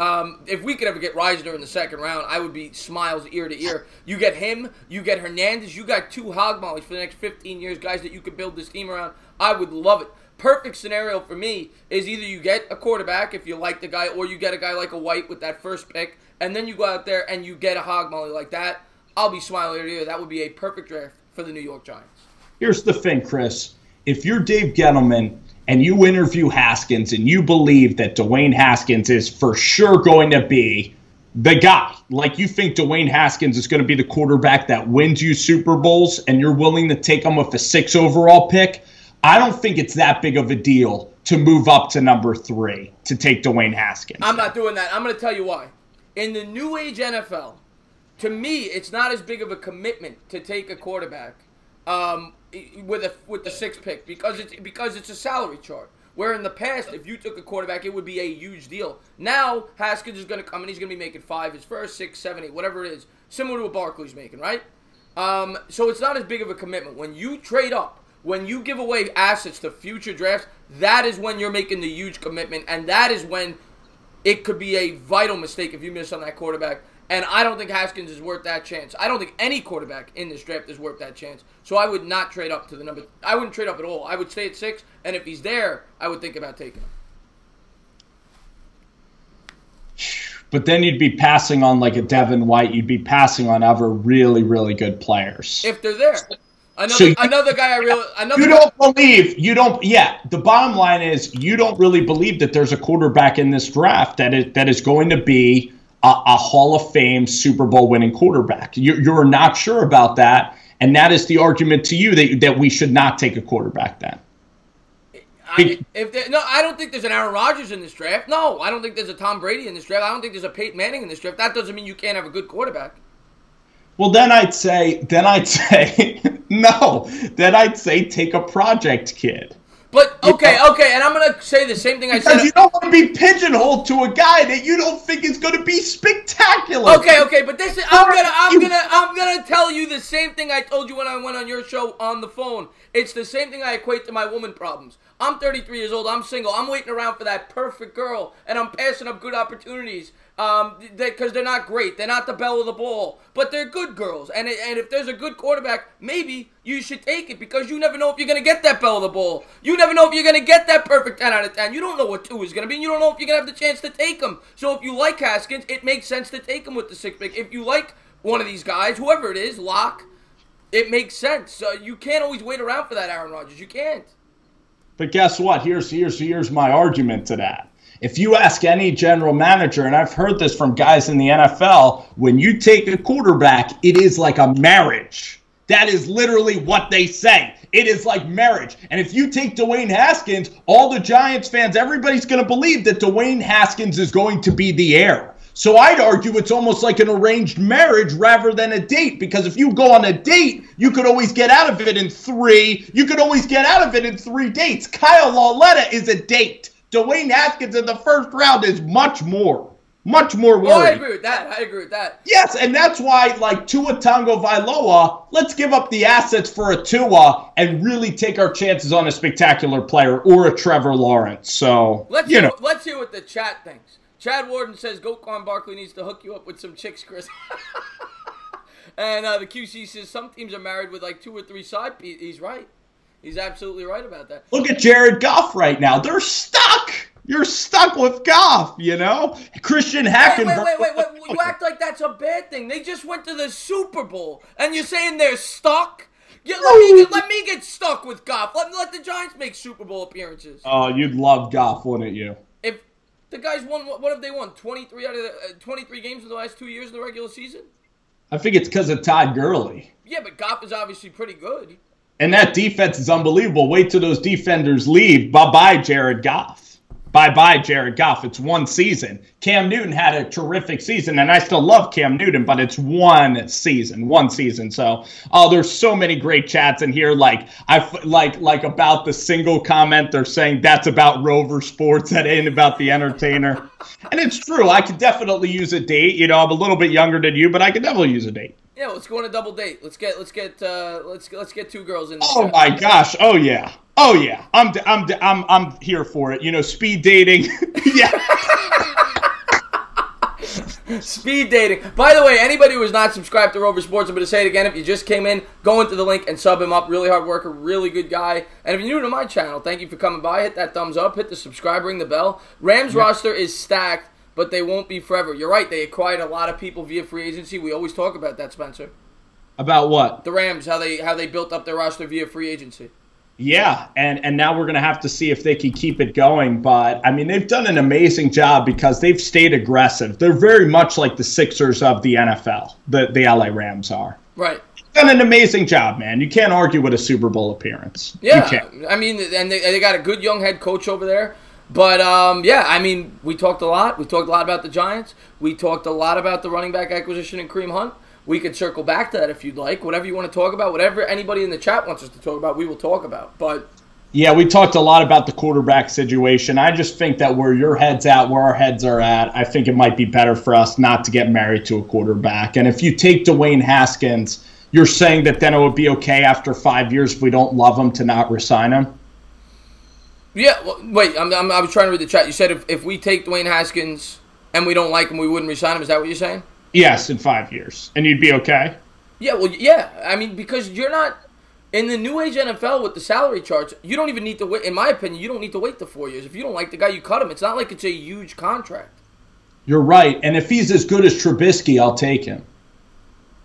If we could ever get Reisner in the second round, I would be smiles ear to ear. You get him, you get Hernandez, you got 2 hog mollies for the next 15 years, guys that you could build this team around. I would love it. Perfect scenario for me is either you get a quarterback if you like the guy, or you get a guy like a White with that first pick, and then you go out there and you get a hog molly like that. I'll be smiling ear to ear. That would be a perfect draft for the New York Giants. Here's the thing, Chris. If you're Dave Gettleman and you interview Haskins and you believe that Dwayne Haskins is for sure going to be the guy, like you think Dwayne Haskins is going to be the quarterback that wins you Super Bowls, and you're willing to take him with a 6 overall pick, I don't think it's that big of a deal to move up to number 3 to take Dwayne Haskins. I'm not doing that. I'm going to tell you why. In the new age NFL, to me, it's not as big of a commitment to take a quarterback with the 6th pick because it's a salary chart. Where in the past, if you took a quarterback, it would be a huge deal. Now Haskins is going to come and he's going to be making 5 his first, 6, 7, 8, whatever it is, similar to what Barkley's making, right? So it's not as big of a commitment. When you trade up, when you give away assets to future drafts, that is when you're making the huge commitment, and that is when it could be a vital mistake if you miss on that quarterback. And I don't think Haskins is worth that chance. I don't think any quarterback in this draft is worth that chance. So I would not trade up to the number. I wouldn't trade up at all. I would stay at 6, and if he's there, I would think about taking him. But then you'd be passing on like a Devin White. You'd be passing on other really, really good players. If they're there. Another guy I really... The bottom line is you don't really believe that there's a quarterback in this draft that is going to be a Hall of Fame Super Bowl winning quarterback. You're not sure about that, and that is the argument to you that we should not take a quarterback then. I don't think there's an Aaron Rodgers in this draft. No, I don't think there's a Tom Brady in this draft. I don't think there's a Peyton Manning in this draft. That doesn't mean you can't have a good quarterback. Well, then I'd say no. Then I'd say take a project kid. But okay, and I'm gonna say the same thing I said. Because you don't want to be pigeonholed to a guy that you don't think is going to be spectacular. Okay, but this is I'm gonna tell you the same thing I told you when I went on your show on the phone. It's the same thing I equate to my woman problems. I'm 33 years old. I'm single. I'm waiting around for that perfect girl, and I'm passing up good opportunities because they're not great. They're not the belle of the ball, but they're good girls. And if there's a good quarterback, maybe you should take it because you never know if you're going to get that belle of the ball. You never know if you're going to get that perfect 10 out of 10. You don't know what 2 is going to be. And you don't know if you're going to have the chance to take him. So if you like Haskins, it makes sense to take him with the 6th pick. If you like one of these guys, whoever it is, Locke, it makes sense. So you can't always wait around for that Aaron Rodgers. You can't. But guess what? Here's my argument to that. If you ask any general manager, and I've heard this from guys in the NFL, when you take a quarterback, it is like a marriage. That is literally what they say. It is like marriage. And if you take Dwayne Haskins, all the Giants fans, everybody's going to believe that Dwayne Haskins is going to be the heir. So I'd argue it's almost like an arranged marriage rather than a date, because if you go on a date, you could always get out of it in 3. You could always get out of it in 3 dates. Kyle Lauletta is a date. Dwayne Haskins in the first round is much more worried. Oh, I agree with that. Yes, and that's why, like Tua Tagovailoa, let's give up the assets for a Tua and really take our chances on a spectacular player or a Trevor Lawrence. So let's hear what the chat thinks. Chad Warden says Gokon Barkley needs to hook you up with some chicks, Chris. And the QC says some teams are married with like 2 or 3 side pieces. He's right. He's absolutely right about that. Look at Jared Goff right now. They're stuck. You're stuck with Goff, you know? Christian Hackenberg. Wait. You act like that's a bad thing. They just went to the Super Bowl, and you're saying they're stuck? Yeah, let me get stuck with Goff. Let the Giants make Super Bowl appearances. Oh, you'd love Goff, wouldn't you? If the guys won, what have they won? 23 out of the 23 games in the last 2 years in the regular season? I think it's because of Todd Gurley. Yeah, but Goff is obviously pretty good. And that defense is unbelievable. Wait till those defenders leave. Bye-bye, Jared Goff. bye-bye Jared Goff. It's one season. Cam Newton had a terrific season, and I still love Cam Newton, but it's one season. So, there's so many great chats in here. Like about the single comment, they're saying that's about Rover Sports, that ain't about the entertainer. And it's true. I could definitely use a date. You know, I'm a little bit younger than you, but I could definitely use a date. Yeah, let's go on a double date. Let's get two girls in. Oh my gosh! Oh yeah! I'm here for it. You know, speed dating. Yeah. Speed dating. By the way, anybody who is not subscribed to Rover Sports, I'm going to say it again. If you just came in, go into the link and sub him up. Really hard worker, really good guy. And if you're new to my channel, thank you for coming by. Hit that thumbs up, hit the subscribe, ring the bell. Rams roster is stacked, but they won't be forever. You're right. They acquired a lot of people via free agency. We always talk about that, Spencer. About what? The Rams, how they built up their roster via free agency. Yeah, and now we're going to have to see if they can keep it going. But, I mean, they've done an amazing job because they've stayed aggressive. They're very much like the Sixers of the NFL, the LA Rams are. Right. Done an amazing job, man. You can't argue with a Super Bowl appearance. Yeah, I mean, and they got a good young head coach over there. But, yeah, I mean, we talked a lot. We talked a lot about the Giants. We talked a lot about the running back acquisition in Kareem Hunt. We could circle back to that if you'd like. Whatever you want to talk about, whatever anybody in the chat wants us to talk about, we will talk about. But yeah, we talked a lot about the quarterback situation. I just think that where your head's at, where our heads are at, I think it might be better for us not to get married to a quarterback. And if you take Dwayne Haskins, you're saying that then it would be okay after 5 years if we don't love him to not resign him? Yeah, well, wait, I was trying to read the chat. You said if we take Dwayne Haskins and we don't like him, we wouldn't resign him. Is that what you're saying? Yes, in 5 years. And you'd be okay? Yeah, well, yeah. I mean, because you're not in the new age NFL with the salary charts, you don't even need to wait. In my opinion, you don't need to wait the 4 years. If you don't like the guy, you cut him. It's not like it's a huge contract. You're right. And if he's as good as Trubisky, I'll take him.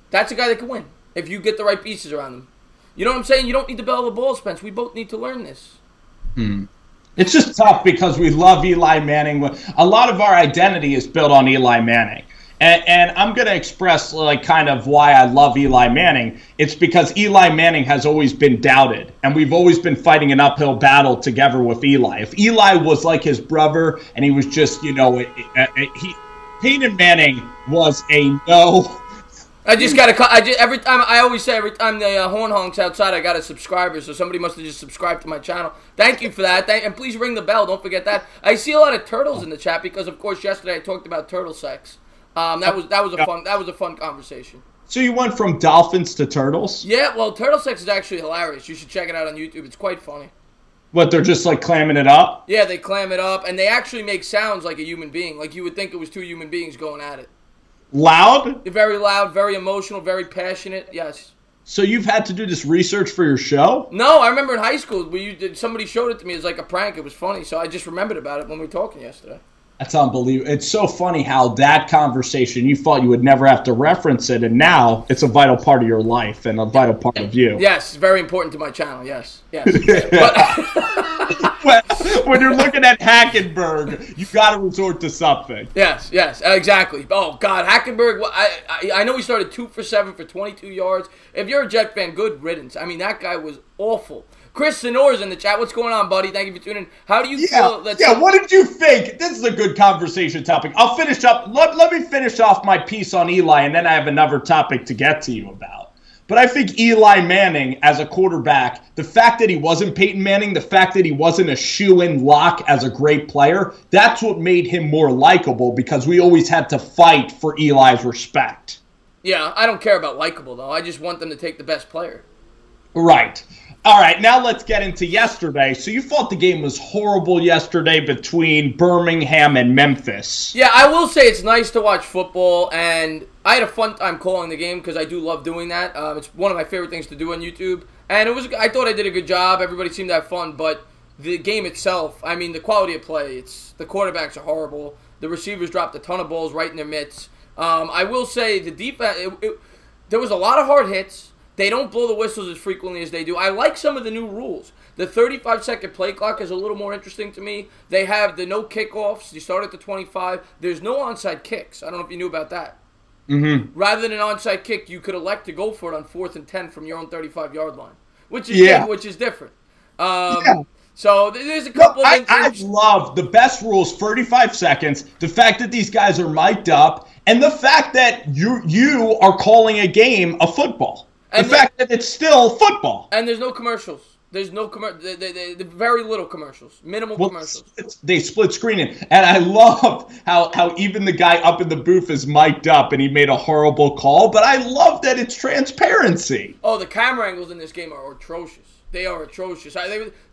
That's a guy that can win if you get the right pieces around him. You know what I'm saying? You don't need to bell the ball, Spence. We both need to learn this. It's just tough because we love Eli Manning. A lot of our identity is built on Eli Manning. And I'm going to express like kind of why I love Eli Manning. It's because Eli Manning has always been doubted, and we've always been fighting an uphill battle together with Eli. If Eli was like his brother and he was just, you know, Peyton Manning was a no. Every time the horn honks outside, I got a subscriber, so somebody must have just subscribed to my channel. Thank you for that. And please ring the bell. Don't forget that. I see a lot of turtles in the chat because, of course, yesterday I talked about turtle sex. That was a fun conversation. So you went from dolphins to turtles? Yeah, well, turtle sex is actually hilarious. You should check it out on YouTube. It's quite funny. What, they're just like clamming it up? Yeah, they clam it up, and they actually make sounds like a human being. Like you would think it was two human beings going at it. Loud? They're very loud, very emotional, very passionate. Yes. So you've had to do this research for your show? No, I remember in high school somebody showed it to me as like a prank. It was funny, so I just remembered about it when we were talking yesterday. That's unbelievable. It's so funny how that conversation, you thought you would never have to reference it, and now it's a vital part of your life and a vital part of you. Yes, very important to my channel, yes. When you're looking at Hackenberg, you got to resort to something. Yes, exactly. Oh, God, Hackenberg, I know he started 2 for 7 for 22 yards. If you're a Jet fan, good riddance. I mean, that guy was awful. Chris Sonora's in the chat. What's going on, buddy? Thank you for tuning in. How do you feel? What did you think? This is a good conversation topic. I'll finish up. Let me finish off my piece on Eli, and then I have another topic to get to you about. But I think Eli Manning as a quarterback, the fact that he wasn't Peyton Manning, the fact that he wasn't a shoe-in lock as a great player, that's what made him more likable because we always had to fight for Eli's respect. Yeah, I don't care about likable, though. I just want them to take the best player. Right. All right, now let's get into yesterday. So you thought the game was horrible yesterday between Birmingham and Memphis. Yeah, I will say it's nice to watch football, and I had a fun time calling the game because I do love doing that. It's one of my favorite things to do on YouTube, and I thought I did a good job. Everybody seemed to have fun, but the game itself, I mean, the quality of play, the quarterbacks are horrible. The receivers dropped a ton of balls right in their mitts. I will say the defense, there was a lot of hard hits. They don't blow the whistles as frequently as they do. I like some of the new rules. The 35-second play clock is a little more interesting to me. They have the no kickoffs. You start at the 25. There's no onside kicks. I don't know if you knew about that. Mm-hmm. Rather than an onside kick, you could elect to go for it on 4th and 10 from your own 35-yard line, which is different. So there's a couple of things. I love the best rules, 35 seconds, the fact that these guys are mic'd up, and the fact that you are calling a game a football. And the fact that it's still football. And there's no commercials. There's no very little commercials, minimal commercials. They split screening, and I love how even the guy up in the booth is mic'd up, and he made a horrible call. But I love that it's transparency. Oh, the camera angles in this game are atrocious. They are atrocious.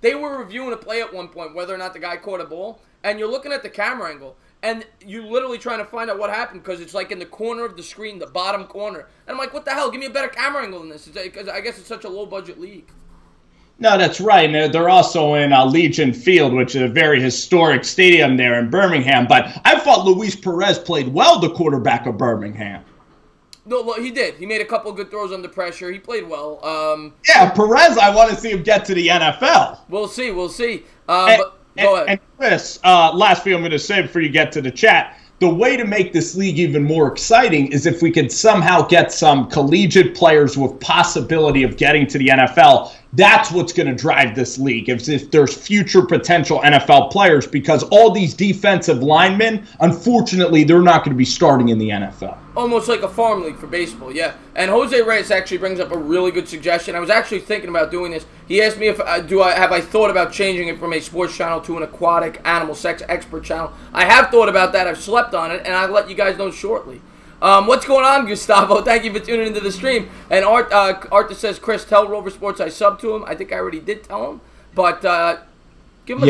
They were reviewing a play at one point, whether or not the guy caught a ball, and you're looking at the camera angle, and you're literally trying to find out what happened because it's like in the corner of the screen, the bottom corner. And I'm like, what the hell? Give me a better camera angle than this. Because I guess it's such a low budget league. No, that's right. And they're also in Legion Field, which is a very historic stadium there in Birmingham. But I thought Luis Perez played well, the quarterback of Birmingham. No, he did. He made a couple of good throws under pressure. He played well. Perez, I want to see him get to the NFL. We'll see. Go ahead. And Chris, last thing I'm going to say before you get to the chat, the way to make this league even more exciting is if we could somehow get some collegiate players with possibility of getting to the NFL. That's what's going to drive this league, if there's future potential NFL players, because all these defensive linemen, unfortunately, they're not going to be starting in the NFL. Almost like a farm league for baseball, yeah. And Jose Reyes actually brings up a really good suggestion. I was actually thinking about doing this. He asked me if I thought about changing it from a sports channel to an aquatic animal sex expert channel. I have thought about that. I've slept on it, and I'll let you guys know shortly. What's going on, Gustavo? Thank you for tuning into the stream. And Art that says, Chris, tell Rover Sports I subbed to him. I think I already did tell him, but give him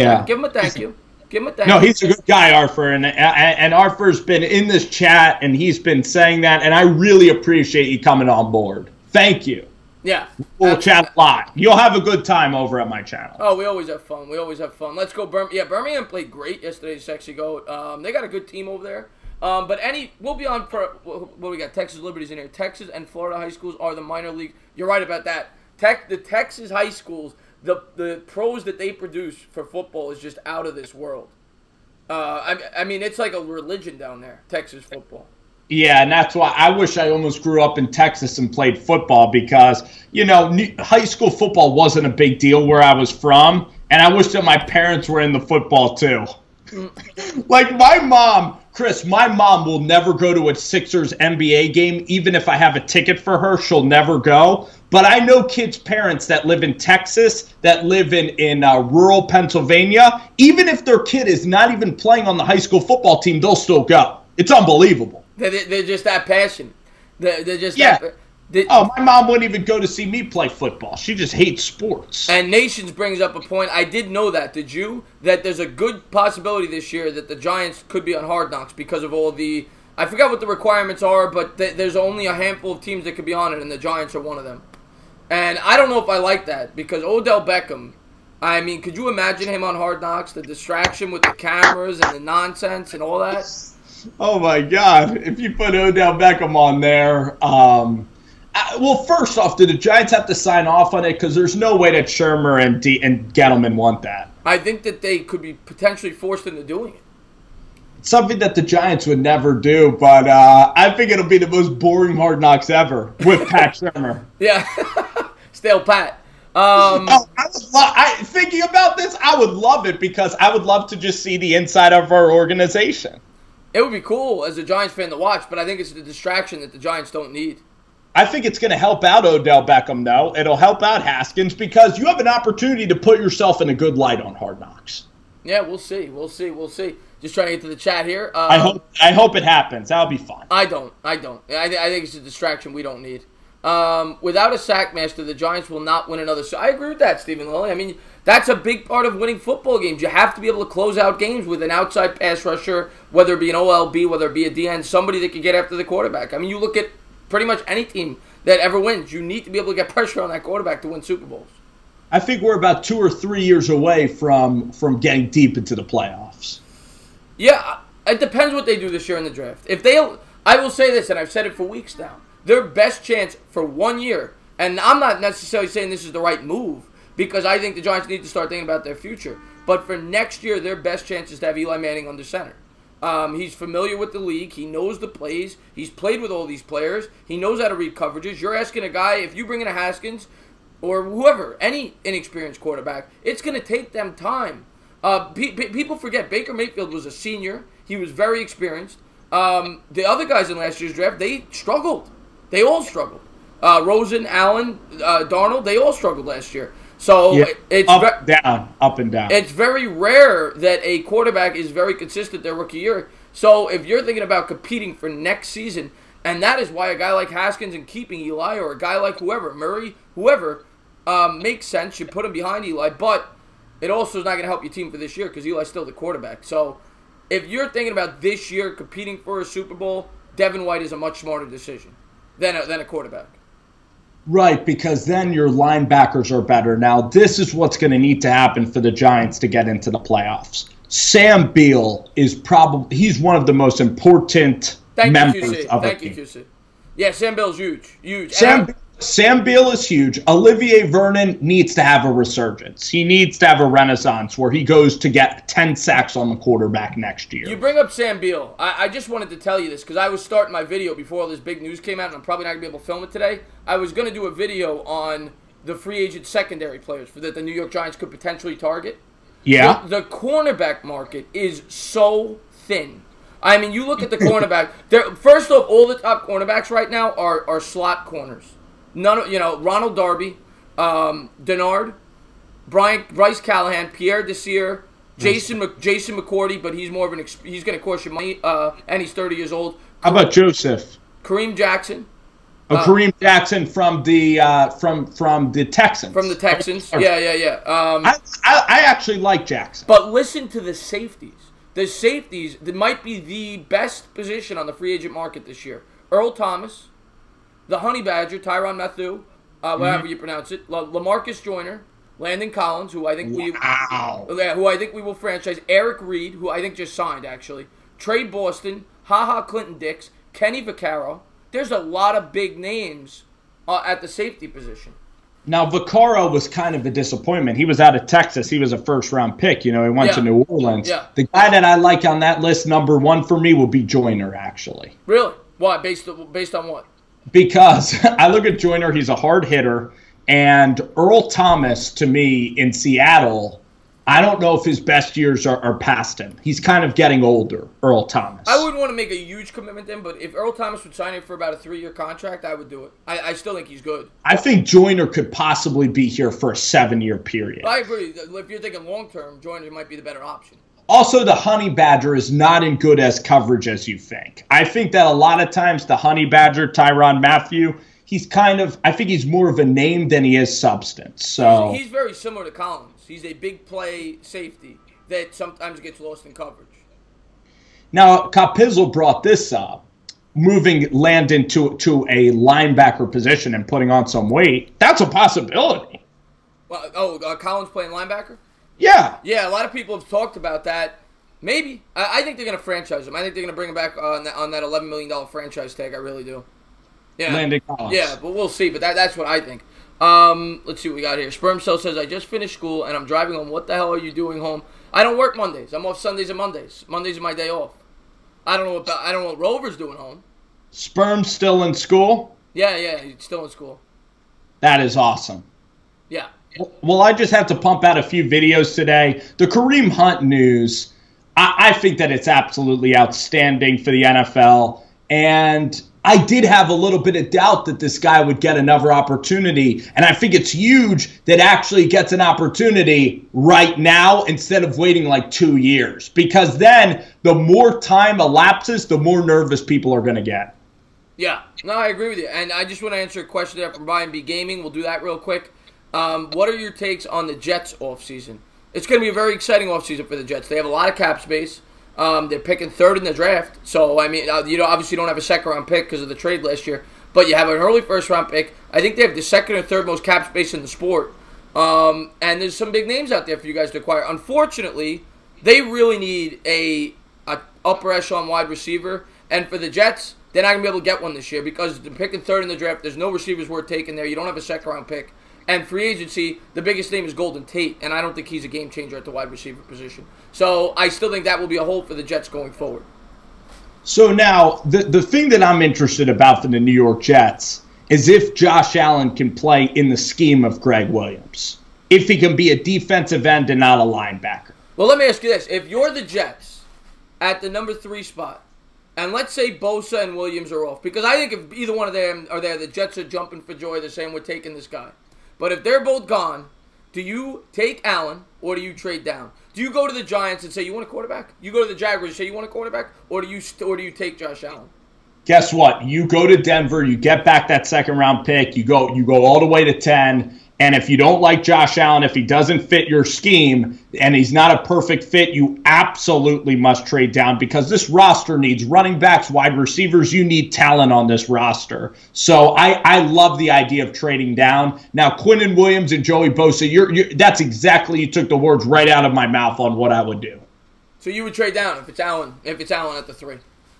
a thank you. Give him a thank you. No, he's a good guy, Arthur, and Arthur's been in this chat, and he's been saying that, and I really appreciate you coming on board. Thank you. Yeah. We'll chat a lot. You'll have a good time over at my channel. Oh, we always have fun. Let's go, Birmingham. Birmingham played great yesterday, Sexy Goat. They got a good team over there. We'll be on for, what we got, Texas Liberties in here. Texas and Florida high schools are the minor league. You're right about that. The Texas high schools, the pros that they produce for football is just out of this world. I mean, it's like a religion down there, Texas football. Yeah, and that's why I wish I almost grew up in Texas and played football because, high school football wasn't a big deal where I was from, and I wish that my parents were in the football too. Like my mom will never go to a Sixers NBA game. Even if I have a ticket for her, she'll never go. But I know kids' parents that live in Texas, that live in rural Pennsylvania. Even if their kid is not even playing on the high school football team, they'll still go. It's unbelievable. They're just that passionate. They're just my mom wouldn't even go to see me play football. She just hates sports. And Nations brings up a point. I did know that. Did you? That there's a good possibility this year that the Giants could be on Hard Knocks because of all the... I forgot what the requirements are, but there's only a handful of teams that could be on it, and the Giants are one of them. And I don't know if I like that because Odell Beckham, I mean, could you imagine him on Hard Knocks? The distraction with the cameras and the nonsense and all that? Oh, my God. If you put Odell Beckham on there... well, first off, do the Giants have to sign off on it? Because there's no way that Shermer and Gettleman want that. I think that they could be potentially forced into doing it. It's something that the Giants would never do, but I think it'll be the most boring Hard Knocks ever with Pat Shermer. Yeah, stale Pat. Thinking about this, I would love it because I would love to just see the inside of our organization. It would be cool as a Giants fan to watch, but I think it's the distraction that the Giants don't need. I think it's going to help out Odell Beckham, though. It'll help out Haskins because you have an opportunity to put yourself in a good light on Hard Knocks. Yeah, we'll see. Just trying to get to the chat here. I hope it happens. That'll be fun. I don't. I think it's a distraction we don't need. Without a sack master, the Giants will not win another. I agree with that, Stephen Lilly. I mean, that's a big part of winning football games. You have to be able to close out games with an outside pass rusher, whether it be an OLB, whether it be a DN, somebody that can get after the quarterback. I mean, you look at pretty much any team that ever wins. You need to be able to get pressure on that quarterback to win Super Bowls. I think we're about 2 or 3 years away from getting deep into the playoffs. Yeah, it depends what they do this year in the draft. I will say this, and I've said it for weeks now, their best chance for 1 year, and I'm not necessarily saying this is the right move, because I think the Giants need to start thinking about their future, but for next year, their best chance is to have Eli Manning under center. He's familiar with the league. He knows the plays. He's played with all these players. He knows how to read coverages. You're asking a guy, if you bring in a Haskins, or whoever, any inexperienced quarterback, it's going to take them time. People forget Baker Mayfield was a senior. He was very experienced. The other guys in last year's draft, they struggled. They all struggled. Rosen, Allen, Darnold, they all struggled last year. So it's up and down. It's very rare that a quarterback is very consistent their rookie year. So if you're thinking about competing for next season, and that is why a guy like Haskins and keeping Eli, or a guy like whoever, Murray, whoever, makes sense. You put him behind Eli, but it also is not going to help your team for this year because Eli's still the quarterback. So if you're thinking about this year competing for a Super Bowl, Devin White is a much smarter decision than a quarterback. Right, because then your linebackers are better. Now, this is what's going to need to happen for the Giants to get into the playoffs. Sam Beal is he's one of the most important members of the team. Thank you, QC. Yeah, Sam Beal's huge. Sam Beal is huge. Olivier Vernon needs to have a resurgence. He needs to have a renaissance where he goes to get 10 sacks on the quarterback next year. You bring up Sam Beal. I just wanted to tell you this because I was starting my video before all this big news came out, and I'm probably not going to be able to film it today. I was going to do a video on the free agent secondary players that the New York Giants could potentially target. Yeah. The cornerback market is so thin. I mean, you look at the cornerback. First off, all the top cornerbacks right now are slot corners. Ronald Darby, Denard, Bryce Callahan, Pierre Desir, Jason McCourty, but he's more of he's going to cost you money, and he's 30 years old. How about Joseph? Kareem Jackson. Kareem Jackson from the Texans. From the Texans, yeah. I actually like Jackson. But listen to the safeties. The safeties might be the best position on the free agent market this year. Earl Thomas, the Honey Badger, Tyrann Mathieu, whatever you pronounce it, LaMarcus Joyner, Landon Collins, who I think we will franchise, Eric Reed, who I think just signed actually, Trey Boston, Clinton Dix, Kenny Vaccaro. There's a lot of big names at the safety position. Now, Vaccaro was kind of a disappointment. He was out of Texas. He was a first-round pick. He went to New Orleans. Yeah. The guy that I like on that list, number one for me, will be Joyner, actually. Really? Why? Based on what? Because I look at Joyner, he's a hard hitter, and Earl Thomas, to me, in Seattle, I don't know if his best years are past him. He's kind of getting older, Earl Thomas. I wouldn't want to make a huge commitment to him, but if Earl Thomas would sign him for about a 3-year contract, I would do it. I still think he's good. I think Joyner could possibly be here for a 7-year period. I agree. If you're thinking long-term, Joyner might be the better option. Also, the Honey Badger is not in good as coverage as you think. I think that a lot of times the Honey Badger, Tyrann Mathieu, I think he's more of a name than he is substance. So he's very similar to Collins. He's a big play safety that sometimes gets lost in coverage. Now, Capizzle brought this up, moving Landon to a linebacker position and putting on some weight. That's a possibility. Collins playing linebacker? Yeah. Yeah, a lot of people have talked about that. Maybe. I think they're going to franchise him. I think they're going to bring him back on that $11 million franchise tag. I really do. Yeah. Landon Collins. Yeah, but we'll see. But that's what I think. Let's see what we got here. Sperm Cell says, I just finished school and I'm driving home. What the hell are you doing home? I don't work Mondays. I'm off Sundays and Mondays. Mondays are my day off. I don't know what Rover's doing home. Sperm's still in school? Yeah, he's still in school. That is awesome. Yeah. Well, I just have to pump out a few videos today. The Kareem Hunt news, I think that it's absolutely outstanding for the NFL. And I did have a little bit of doubt that this guy would get another opportunity. And I think it's huge that actually gets an opportunity right now instead of waiting like 2 years. Because then the more time elapses, the more nervous people are going to get. Yeah. No, I agree with you. And I just want to answer a question there from Brian B. Gaming. We'll do that real quick. What are your takes on the Jets offseason? It's going to be a very exciting offseason for the Jets. They have a lot of cap space. They're picking third in the draft. So, I mean, obviously don't have a second-round pick because of the trade last year. But you have an early first-round pick. I think they have the second or third most cap space in the sport. And there's some big names out there for you guys to acquire. Unfortunately, they really need a upper echelon wide receiver. And for the Jets, they're not going to be able to get one this year because they're picking third in the draft. There's no receivers worth taking there. You don't have a second-round pick. And free agency, the biggest name is Golden Tate, and I don't think he's a game changer at the wide receiver position. So I still think that will be a hole for the Jets going forward. So now, the thing that I'm interested about for the New York Jets is if Josh Allen can play in the scheme of Greg Williams. If he can be a defensive end and not a linebacker. Well, let me ask you this. If you're the Jets at the number 3 spot, and let's say Bosa and Williams are off, because I think if either one of them are there, the Jets are jumping for joy. They're saying we're taking this guy. But if they're both gone, do you take Allen or do you trade down? Do you go to the Giants and say you want a quarterback? You go to the Jaguars and say you want a quarterback, or do you take Josh Allen? Guess what? You go to Denver, you get back that second-round pick, you go all the way to 10, and if you don't like Josh Allen, if he doesn't fit your scheme and he's not a perfect fit, you absolutely must trade down because this roster needs running backs, wide receivers. You need talent on this roster. So I love the idea of trading down. Now, Quinnen Williams and Joey Bosa, that's exactly, you took the words right out of my mouth on what I would do. So you would trade down if it's Allen at the 3.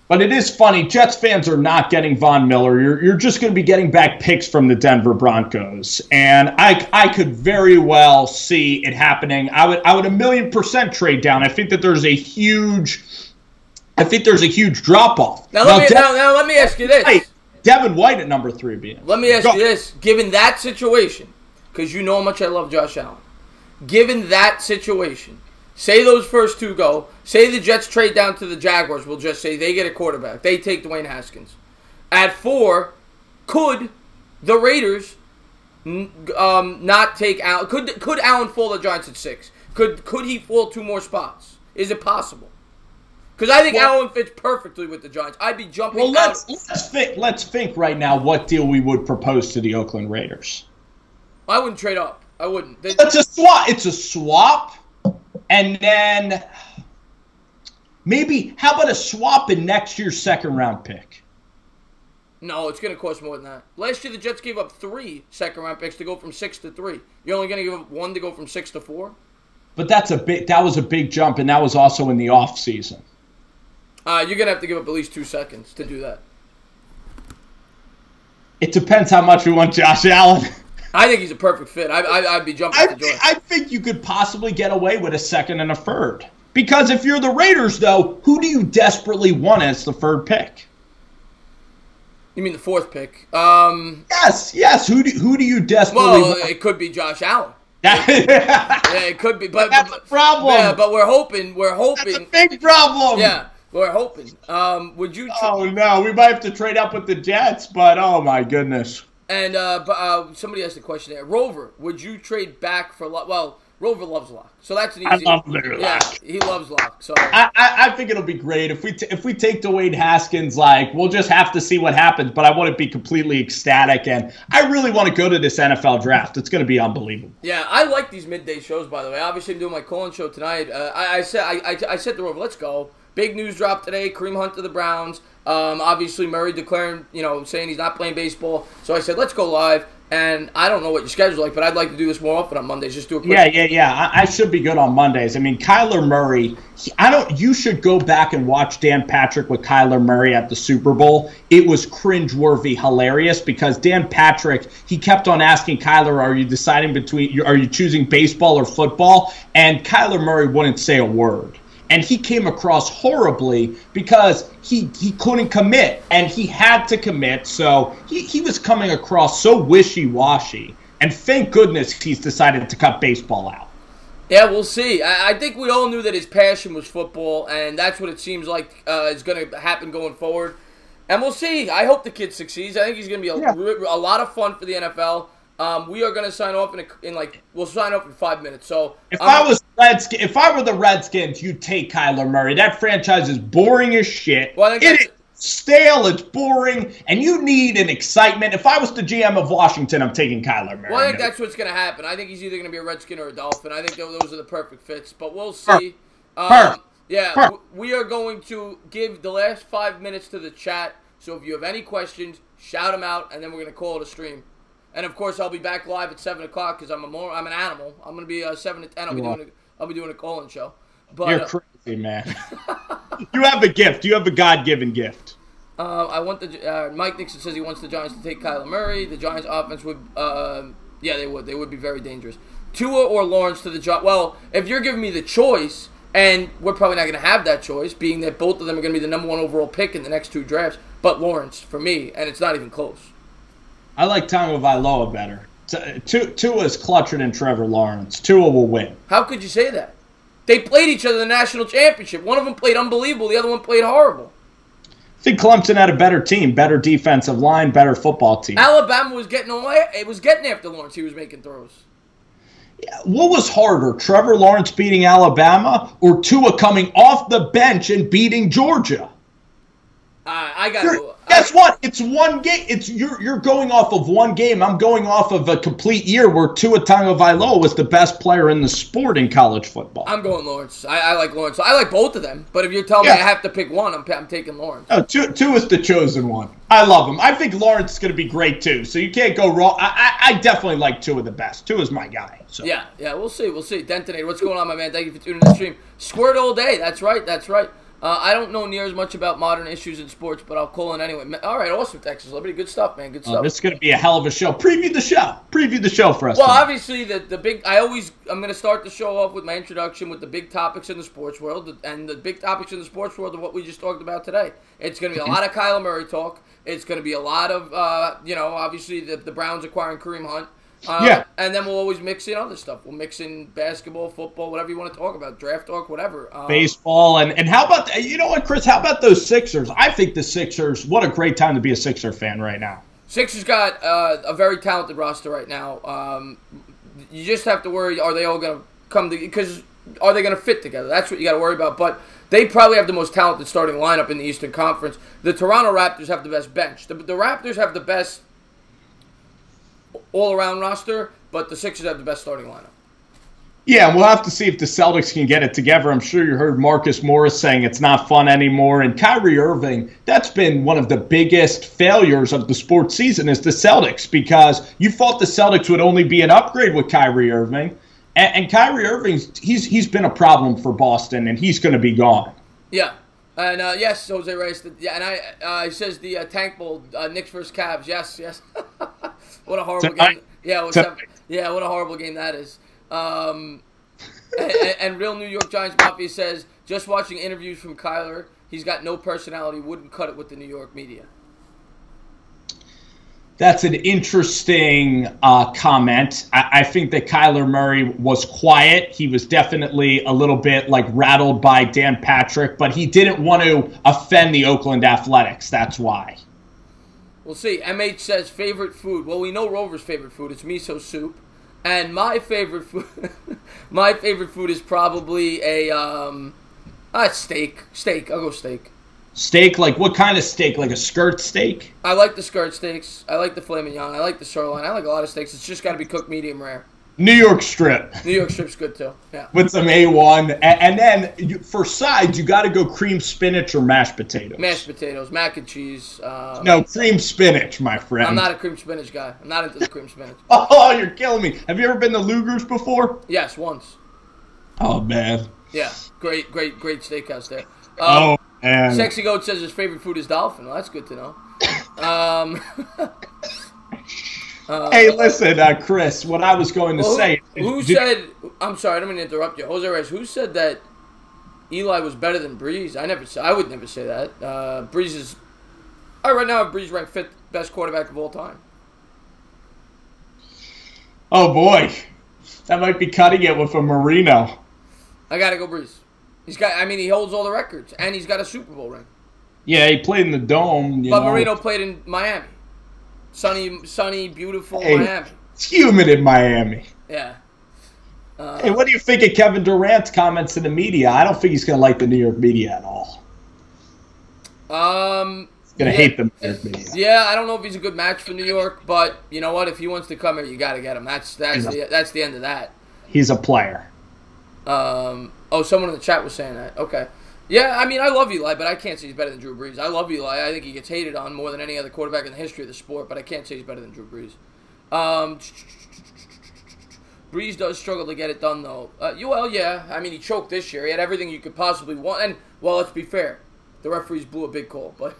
But it is funny, Jets fans are not getting Von Miller. You're just going to be getting back picks from the Denver Broncos. And I could very well see it happening. I would 1,000,000% trade down. I think that there's a huge drop-off. Now let me ask you this. Devin White at number 3 being. Let me ask you this. Given that situation, because you know how much I love Josh Allen, given that situation, say those first 2 go. Say the Jets trade down to the Jaguars. We'll just say they get a quarterback. They take Dwayne Haskins. At 4, could the Raiders not take Allen? Could Allen fall to the Giants at 6? Could he fall 2 more spots? Is it possible? Because I think Allen fits perfectly with the Giants. I'd be jumping out. Let's think right now what deal we would propose to the Oakland Raiders. I wouldn't trade up. I wouldn't. It's a swap. It's a swap. And then maybe, how about a swap in next year's second-round pick? No, it's going to cost more than that. Last year, the Jets gave up 3 second-round picks to go from 6 to 3. You're only going to give up 1 to go from 6 to 4? But that was a big jump, and that was also in the offseason. You're going to have to give up at least 2 seconds to do that. It depends how much we want Josh Allen. I think he's a perfect fit. I'd be jumping for joy. I think you could possibly get away with a second and a third. Because if you're the Raiders, though, who do you desperately want as the 3rd pick? You mean the 4th pick? Yes. Who do you desperately want? Well, it could be Josh Allen. Yeah, it could be. But that's a problem. Yeah, but we're hoping. That's a big problem. Yeah, we're hoping. Would you? Oh no, we might have to trade up with the Jets, but oh my goodness. And somebody asked a question there. Rover, would you trade back for Lock? Well, Rover loves Lock, so that's an easy. I love Lock. Yeah, he loves Lock. So I think it'll be great if we take Dwayne Haskins. Like, we'll just have to see what happens. But I want to be completely ecstatic, and I really want to go to this NFL draft. It's going to be unbelievable. Yeah, I like these midday shows. By the way, obviously I'm doing my call-in show tonight. I said to Rover, let's go. Big news drop today. Kareem Hunt to the Browns. Obviously, Murray declaring, saying he's not playing baseball. So I said, let's go live. And I don't know what your schedule's like, but I'd like to do this more often on Mondays. Just do a quick. Yeah. I should be good on Mondays. I mean, Kyler Murray. You should go back and watch Dan Patrick with Kyler Murray at the Super Bowl. It was cringeworthy, hilarious because Dan Patrick, he kept on asking Kyler, "Are you choosing baseball or football?" And Kyler Murray wouldn't say a word. And he came across horribly because he couldn't commit, and he had to commit. So he was coming across so wishy-washy. And thank goodness he's decided to cut baseball out. Yeah, we'll see. I think we all knew that his passion was football, and that's what it seems like is going to happen going forward. And we'll see. I hope the kid succeeds. I think he's going to be a lot of fun for the NFL. We are going to sign off we'll sign off in 5 minutes. So if I were the Redskins, you'd take Kyler Murray. That franchise is boring as shit. Well, it's stale, it's boring, and you need an excitement. If I was the GM of Washington, I'm taking Kyler Murray. Well, I think that's what's going to happen. I think he's either going to be a Redskin or a Dolphin. I think those are the perfect fits, but we'll see. We are going to give the last 5 minutes to the chat. So if you have any questions, shout them out, and then we're going to call it a stream. And of course, I'll be back live at 7 o'clock because I'm an animal. I'm going to be 7 to 10. I'll be doing a call-in show. But, you're crazy, man. You have a gift. You have a God-given gift. I want Mike Nixon says he wants the Giants to take Kyler Murray. The Giants' offense would, they would. They would be very dangerous. Tua or Lawrence to the Giants. Well, if you're giving me the choice, and we're probably not going to have that choice, being that both of them are going to be the number 1 overall pick in the next 2 drafts. But Lawrence for me, and it's not even close. I like Tagovailoa better. Tua is clutcher than Trevor Lawrence. Tua will win. How could you say that? They played each other in the national championship. One of them played unbelievable. The other one played horrible. I think Clemson had a better team, better defensive line, better football team. Alabama was getting away. It was getting after Lawrence. He was making throws. Yeah, what was harder, Trevor Lawrence beating Alabama or Tua coming off the bench and beating Georgia? I got to. Guess what? It's one game. You're going off of one game. I'm going off of a complete year where Tua Tagovailoa was the best player in the sport in college football. I'm going Lawrence. I like Lawrence. I like both of them. But if you're telling me I have to pick one, I'm taking Lawrence. No, Tua's the chosen one. I love him. I think Lawrence is going to be great too. So you can't go wrong. I definitely like Tua the best. Tua's my guy. So. Yeah. We'll see. Detonator, what's going on, my man? Thank you for tuning in the stream. Squirt all day. That's right. I don't know near as much about modern issues in sports, but I'll call in anyway. All right, awesome, Texas Liberty. Good stuff, man. Good stuff. This is going to be a hell of a show. Preview the show for us. Well, obviously, the big. I'm going to start the show off with my introduction with the big topics in the sports world, and the big topics in the sports world are what we just talked about today. It's going to be a lot of Kyler Murray talk. It's going to be a lot of, obviously the Browns acquiring Kareem Hunt. And then we'll always mix in other stuff. We'll mix in basketball, football, whatever you want to talk about, draft talk, whatever. Baseball, and how about, you know what, Chris, how about those Sixers? I think the Sixers, what a great time to be a Sixer fan right now. Sixers got a very talented roster right now. You just have to worry, are they all going to come together? Because are they going to fit together? That's what you got to worry about. But they probably have the most talented starting lineup in the Eastern Conference. The Toronto Raptors have the best bench. The Raptors have the best all-around roster, but the Sixers have the best starting lineup. Yeah, we'll have to see if the Celtics can get it together. I'm sure you heard Marcus Morris saying it's not fun anymore. And Kyrie Irving, that's been one of the biggest failures of the sports season is the Celtics, because you thought the Celtics would only be an upgrade with Kyrie Irving. And Kyrie Irving, he's been a problem for Boston, and he's going to be gone. Yeah. And yes, Jose Reyes. And he says the Tank Bowl, Knicks versus Cavs. Yes. What a horrible game. Yeah, what a horrible game that is. And Real New York Giants Mafia says, just watching interviews from Kyler, he's got no personality, wouldn't cut it with the New York media. That's an interesting comment. I think that Kyler Murray was quiet. He was definitely a little bit rattled by Dan Patrick, but he didn't want to offend the Oakland Athletics. That's why. We'll see. MH says favorite food. Well, we know Rover's favorite food. It's miso soup. And my favorite food is probably a steak. I'll go steak. Steak? Like what kind of steak? Like a skirt steak? I like the skirt steaks. I like the filet mignon. I like the sirloin. I like a lot of steaks. It's just got to be cooked medium rare. New York strip. New York strip's good too. Yeah. With some A1. And then for sides, you got to go cream spinach or mashed potatoes. Mashed potatoes, mac and cheese. No, cream spinach, my friend. I'm not a cream spinach guy. I'm not into the cream spinach. Oh, you're killing me. Have you ever been to Luger's before? Yes, once. Oh, man. Yeah, great steakhouse there. Oh, man. Sexy Goat says his favorite food is dolphin. Well, that's good to know. Hey, listen, Chris, what I was going to say. Who said, I'm sorry, I don't mean to interrupt you. Jose Reyes, who said that Eli was better than Breeze? I would never say that. Breeze is, right now, Breeze ranked 5th best quarterback of all time. Oh, boy. That might be cutting it with a Marino. I got to go Breeze. He holds all the records, and he's got a Super Bowl ring. Yeah, he played in the Dome. But Marino played in Miami. Sunny, beautiful Miami. It's humid in Miami. Yeah. Hey, what do you think of Kevin Durant's comments in the media? I don't think he's going to like the New York media at all. He's going to hate the New York media. Yeah, I don't know if he's a good match for New York, but you know what? If he wants to come here, you got to get him. That's the end of that. He's a player. Someone in the chat was saying that. Okay. Yeah, I love Eli, but I can't say he's better than Drew Brees. I love Eli. I think he gets hated on more than any other quarterback in the history of the sport, but I can't say he's better than Drew Brees. Brees does struggle to get it done, though. Yeah. He choked this year. He had everything you could possibly want. And, let's be fair. The referees blew a big call, but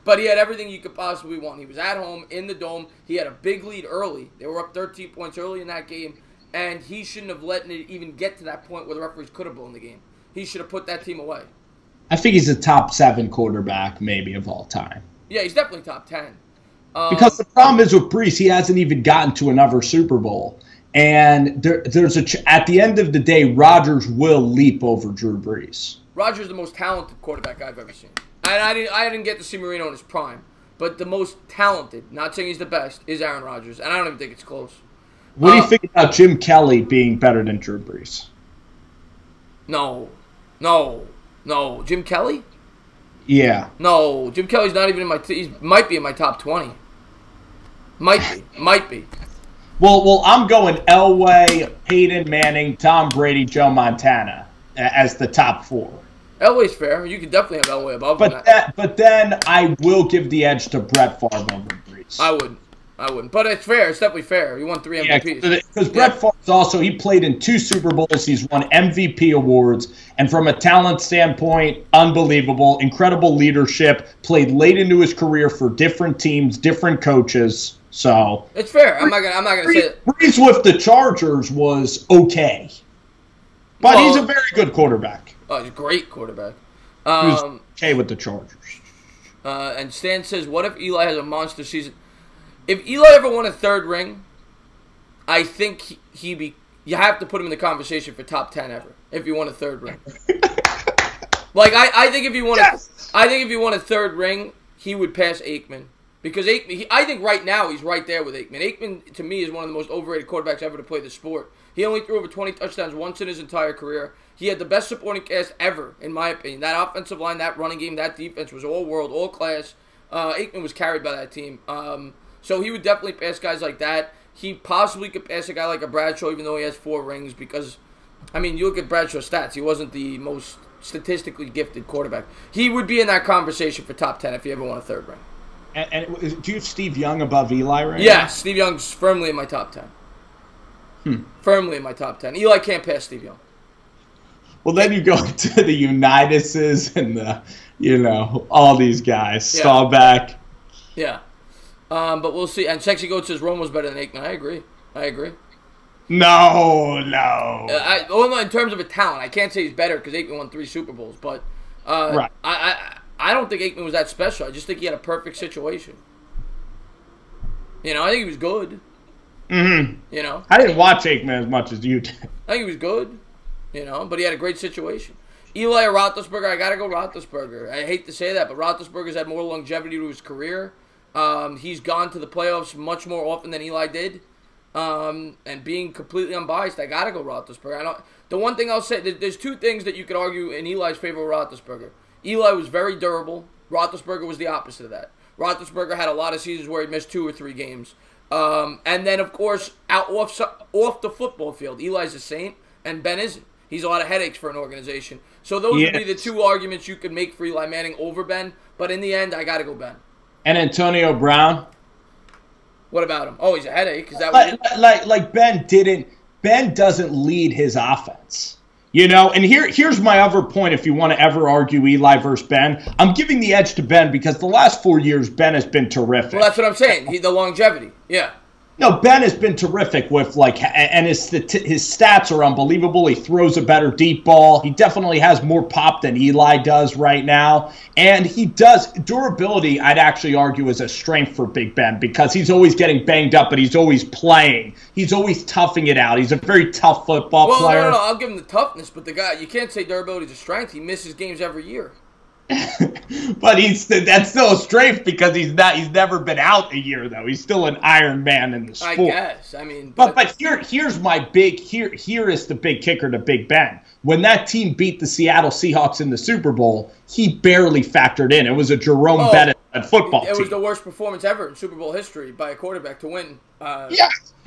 but he had everything you could possibly want. He was at home, in the Dome. He had a big lead early. They were up 13 points early in that game, and he shouldn't have let it even get to that point where the referees could have blown the game. He should have put that team away. I think he's a top 7 quarterback, maybe, of all time. Yeah, he's definitely top 10. Because the problem is with Brees, he hasn't even gotten to another Super Bowl. And there's at the end of the day, Rodgers will leap over Drew Brees. Rodgers is the most talented quarterback I've ever seen. I didn't get to see Marino in his prime, but the most talented, not saying he's the best, is Aaron Rodgers, and I don't even think it's close. What do you think about Jim Kelly being better than Drew Brees? No. Jim Kelly? Yeah. No, Jim Kelly's not even in my. He might be in my top 20. Might be. Well, I'm going Elway, Peyton Manning, Tom Brady, Joe Montana as the top 4. Elway's fair. You could definitely have Elway above But then I will give the edge to Brett Favre over Brees. I wouldn't. But it's fair. It's definitely fair. He won 3 MVPs. Because Brett Favre he played in 2 Super Bowls. He's won MVP awards. And from a talent standpoint, unbelievable. Incredible leadership. Played late into his career for different teams, different coaches. So it's fair. I'm not gonna say that. Brees with the Chargers was okay. But he's a very good quarterback. Oh, he's a great quarterback. He was okay with the Chargers. And Stan says, what if Eli has a monster season? If Eli ever won a 3rd ring, I think you have to put him in the conversation for top 10 ever. If he won a 3rd ring. I think if he won a 3rd ring, he would pass Aikman. Because Aikman, I think right now he's right there with Aikman. Aikman, to me, is one of the most overrated quarterbacks ever to play the sport. He only threw over 20 touchdowns once in his entire career. He had the best supporting cast ever, in my opinion. That offensive line, that running game, that defense was all world, all class. Aikman was carried by that team. So he would definitely pass guys like that. He possibly could pass a guy like a Bradshaw, even though he has 4 rings, because, you look at Bradshaw's stats. He wasn't the most statistically gifted quarterback. He would be in that conversation for top 10 if he ever won a 3rd ring. And do you have Steve Young above Eli right now? Yeah, Steve Young's firmly in my top 10. Firmly in my top 10. Eli can't pass Steve Young. Well, then you go to the Unitises and all these guys. Yeah. Staubach. Yeah. But we'll see. And Sexy Goat says Romo's better than Aikman. I agree. No. In terms of a talent, I can't say he's better because Aikman won 3 Super Bowls. But right. I don't think Aikman was that special. I just think he had a perfect situation. I think he was good. Mm-hmm. I didn't watch Aikman as much as you did. I think he was good. But he had a great situation. Eli or Roethlisberger, I got to go Roethlisberger. I hate to say that, but Roethlisberger's had more longevity to his career. He's gone to the playoffs much more often than Eli did. And being completely unbiased, I got to go Roethlisberger. The one thing I'll say, there's 2 things that you could argue in Eli's favor with Roethlisberger. Eli was very durable. Roethlisberger was the opposite of that. Roethlisberger had a lot of seasons where he missed 2 or 3 games. And then, of course, off the football field, Eli's a saint, and Ben isn't. He's a lot of headaches for an organization. So those would be the 2 arguments you could make for Eli Manning over Ben. But in the end, I got to go Ben. And Antonio Brown? What about him? Oh, he's a headache. Is that like Ben doesn't lead his offense. And here's my other point if you want to ever argue Eli versus Ben. I'm giving the edge to Ben because the last 4 years, Ben has been terrific. Well, that's what I'm saying. The longevity. Yeah. No, Ben has been terrific with and his stats are unbelievable. He throws a better deep ball. He definitely has more pop than Eli does right now. And he does durability, I'd actually argue, is a strength for Big Ben because he's always getting banged up, but he's always playing. He's always toughing it out. He's a very tough football player. No, I'll give him the toughness, but the guy, you can't say durability is a strength. He misses games every year. But that's still a strength because he's never been out a year though. He's still an Iron Man in the sport. I guess. But here's here is the big kicker to Big Ben. When that team beat the Seattle Seahawks in the Super Bowl, he barely factored in. It was a Jerome Bettis football team. It was the worst performance ever in Super Bowl history by a quarterback to win.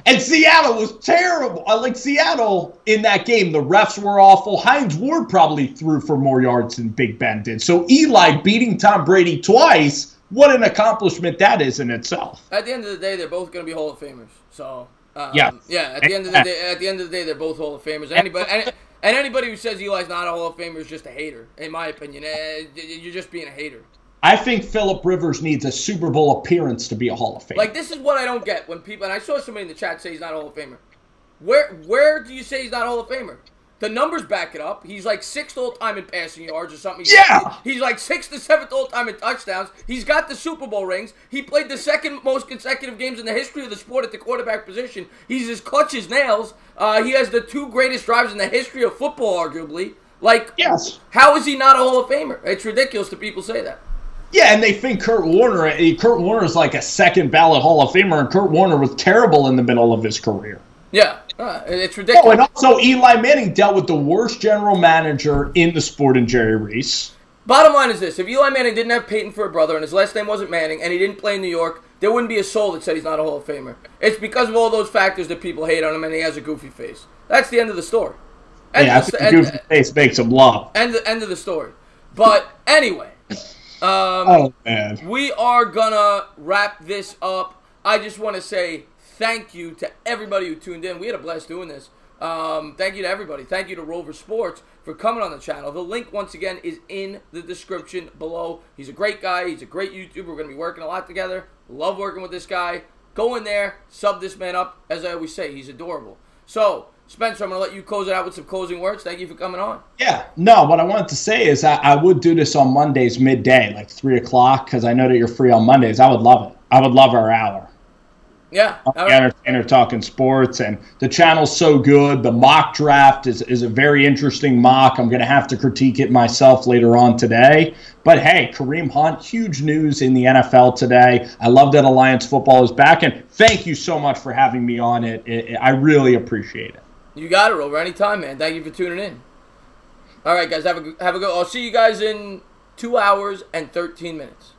And Seattle was terrible. Seattle in that game, the refs were awful. Hines Ward probably threw for more yards than Big Ben did. So Eli beating Tom Brady twice, what an accomplishment that is in itself. At the end of the day, they're both going to be Hall of Famers. So At the end of the day, they're both Hall of Famers. And anybody who says Eli's not a Hall of Famer is just a hater, in my opinion. You're just being a hater. I think Phillip Rivers needs a Super Bowl appearance to be a Hall of Famer. This is what I don't get when people, and I saw somebody in the chat say he's not a Hall of Famer. Where do you say he's not a Hall of Famer? The numbers back it up. He's like 6th all-time in passing yards or something. Yeah. He's like 6th to 7th all-time in touchdowns. He's got the Super Bowl rings. He played the 2nd most consecutive games in the history of the sport at the quarterback position. He's as clutch as nails. He has the 2 greatest drives in the history of football, arguably. Like, yes. How is he not a Hall of Famer? It's ridiculous that people say that. Yeah, and they think Kurt Warner is like a second ballot Hall of Famer, and Kurt Warner was terrible in the middle of his career. Yeah, it's ridiculous. Oh, and also Eli Manning dealt with the worst general manager in the sport in Jerry Reese. Bottom line is this. If Eli Manning didn't have Peyton for a brother and his last name wasn't Manning and he didn't play in New York, there wouldn't be a soul that said he's not a Hall of Famer. It's because of all those factors that people hate on him and he has a goofy face. That's the end of the story. I think the goofy face makes him love. End of the story. But anyway, oh man, we are gonna wrap this up. I just want to say thank you to everybody who tuned in. We had a blast doing this. Thank you to everybody. Thank you to Rover Sports for coming on the channel. The link, once again, is in the description below. He's a great guy. He's a great YouTuber. We're going to be working a lot together. Love working with this guy. Go in there. Sub this man up. As I always say, he's adorable. So, Spencer, I'm going to let you close it out with some closing words. Thank you for coming on. Yeah. No, what I wanted to say is I would do this on Mondays midday, like 3 o'clock, because I know that you're free on Mondays. I would love it. I would love our hour. Yeah. I'm the entertainer talking sports, and the channel's so good. The mock draft is a very interesting mock. I'm going to have to critique it myself later on today. But hey, Kareem Hunt, huge news in the NFL today. I love that Alliance Football is back, and thank you so much for having me on it. I really appreciate it. You got it, Rover. Anytime, man. Thank you for tuning in. All right, guys, have a good. I'll see you guys in 2 hours and 13 minutes.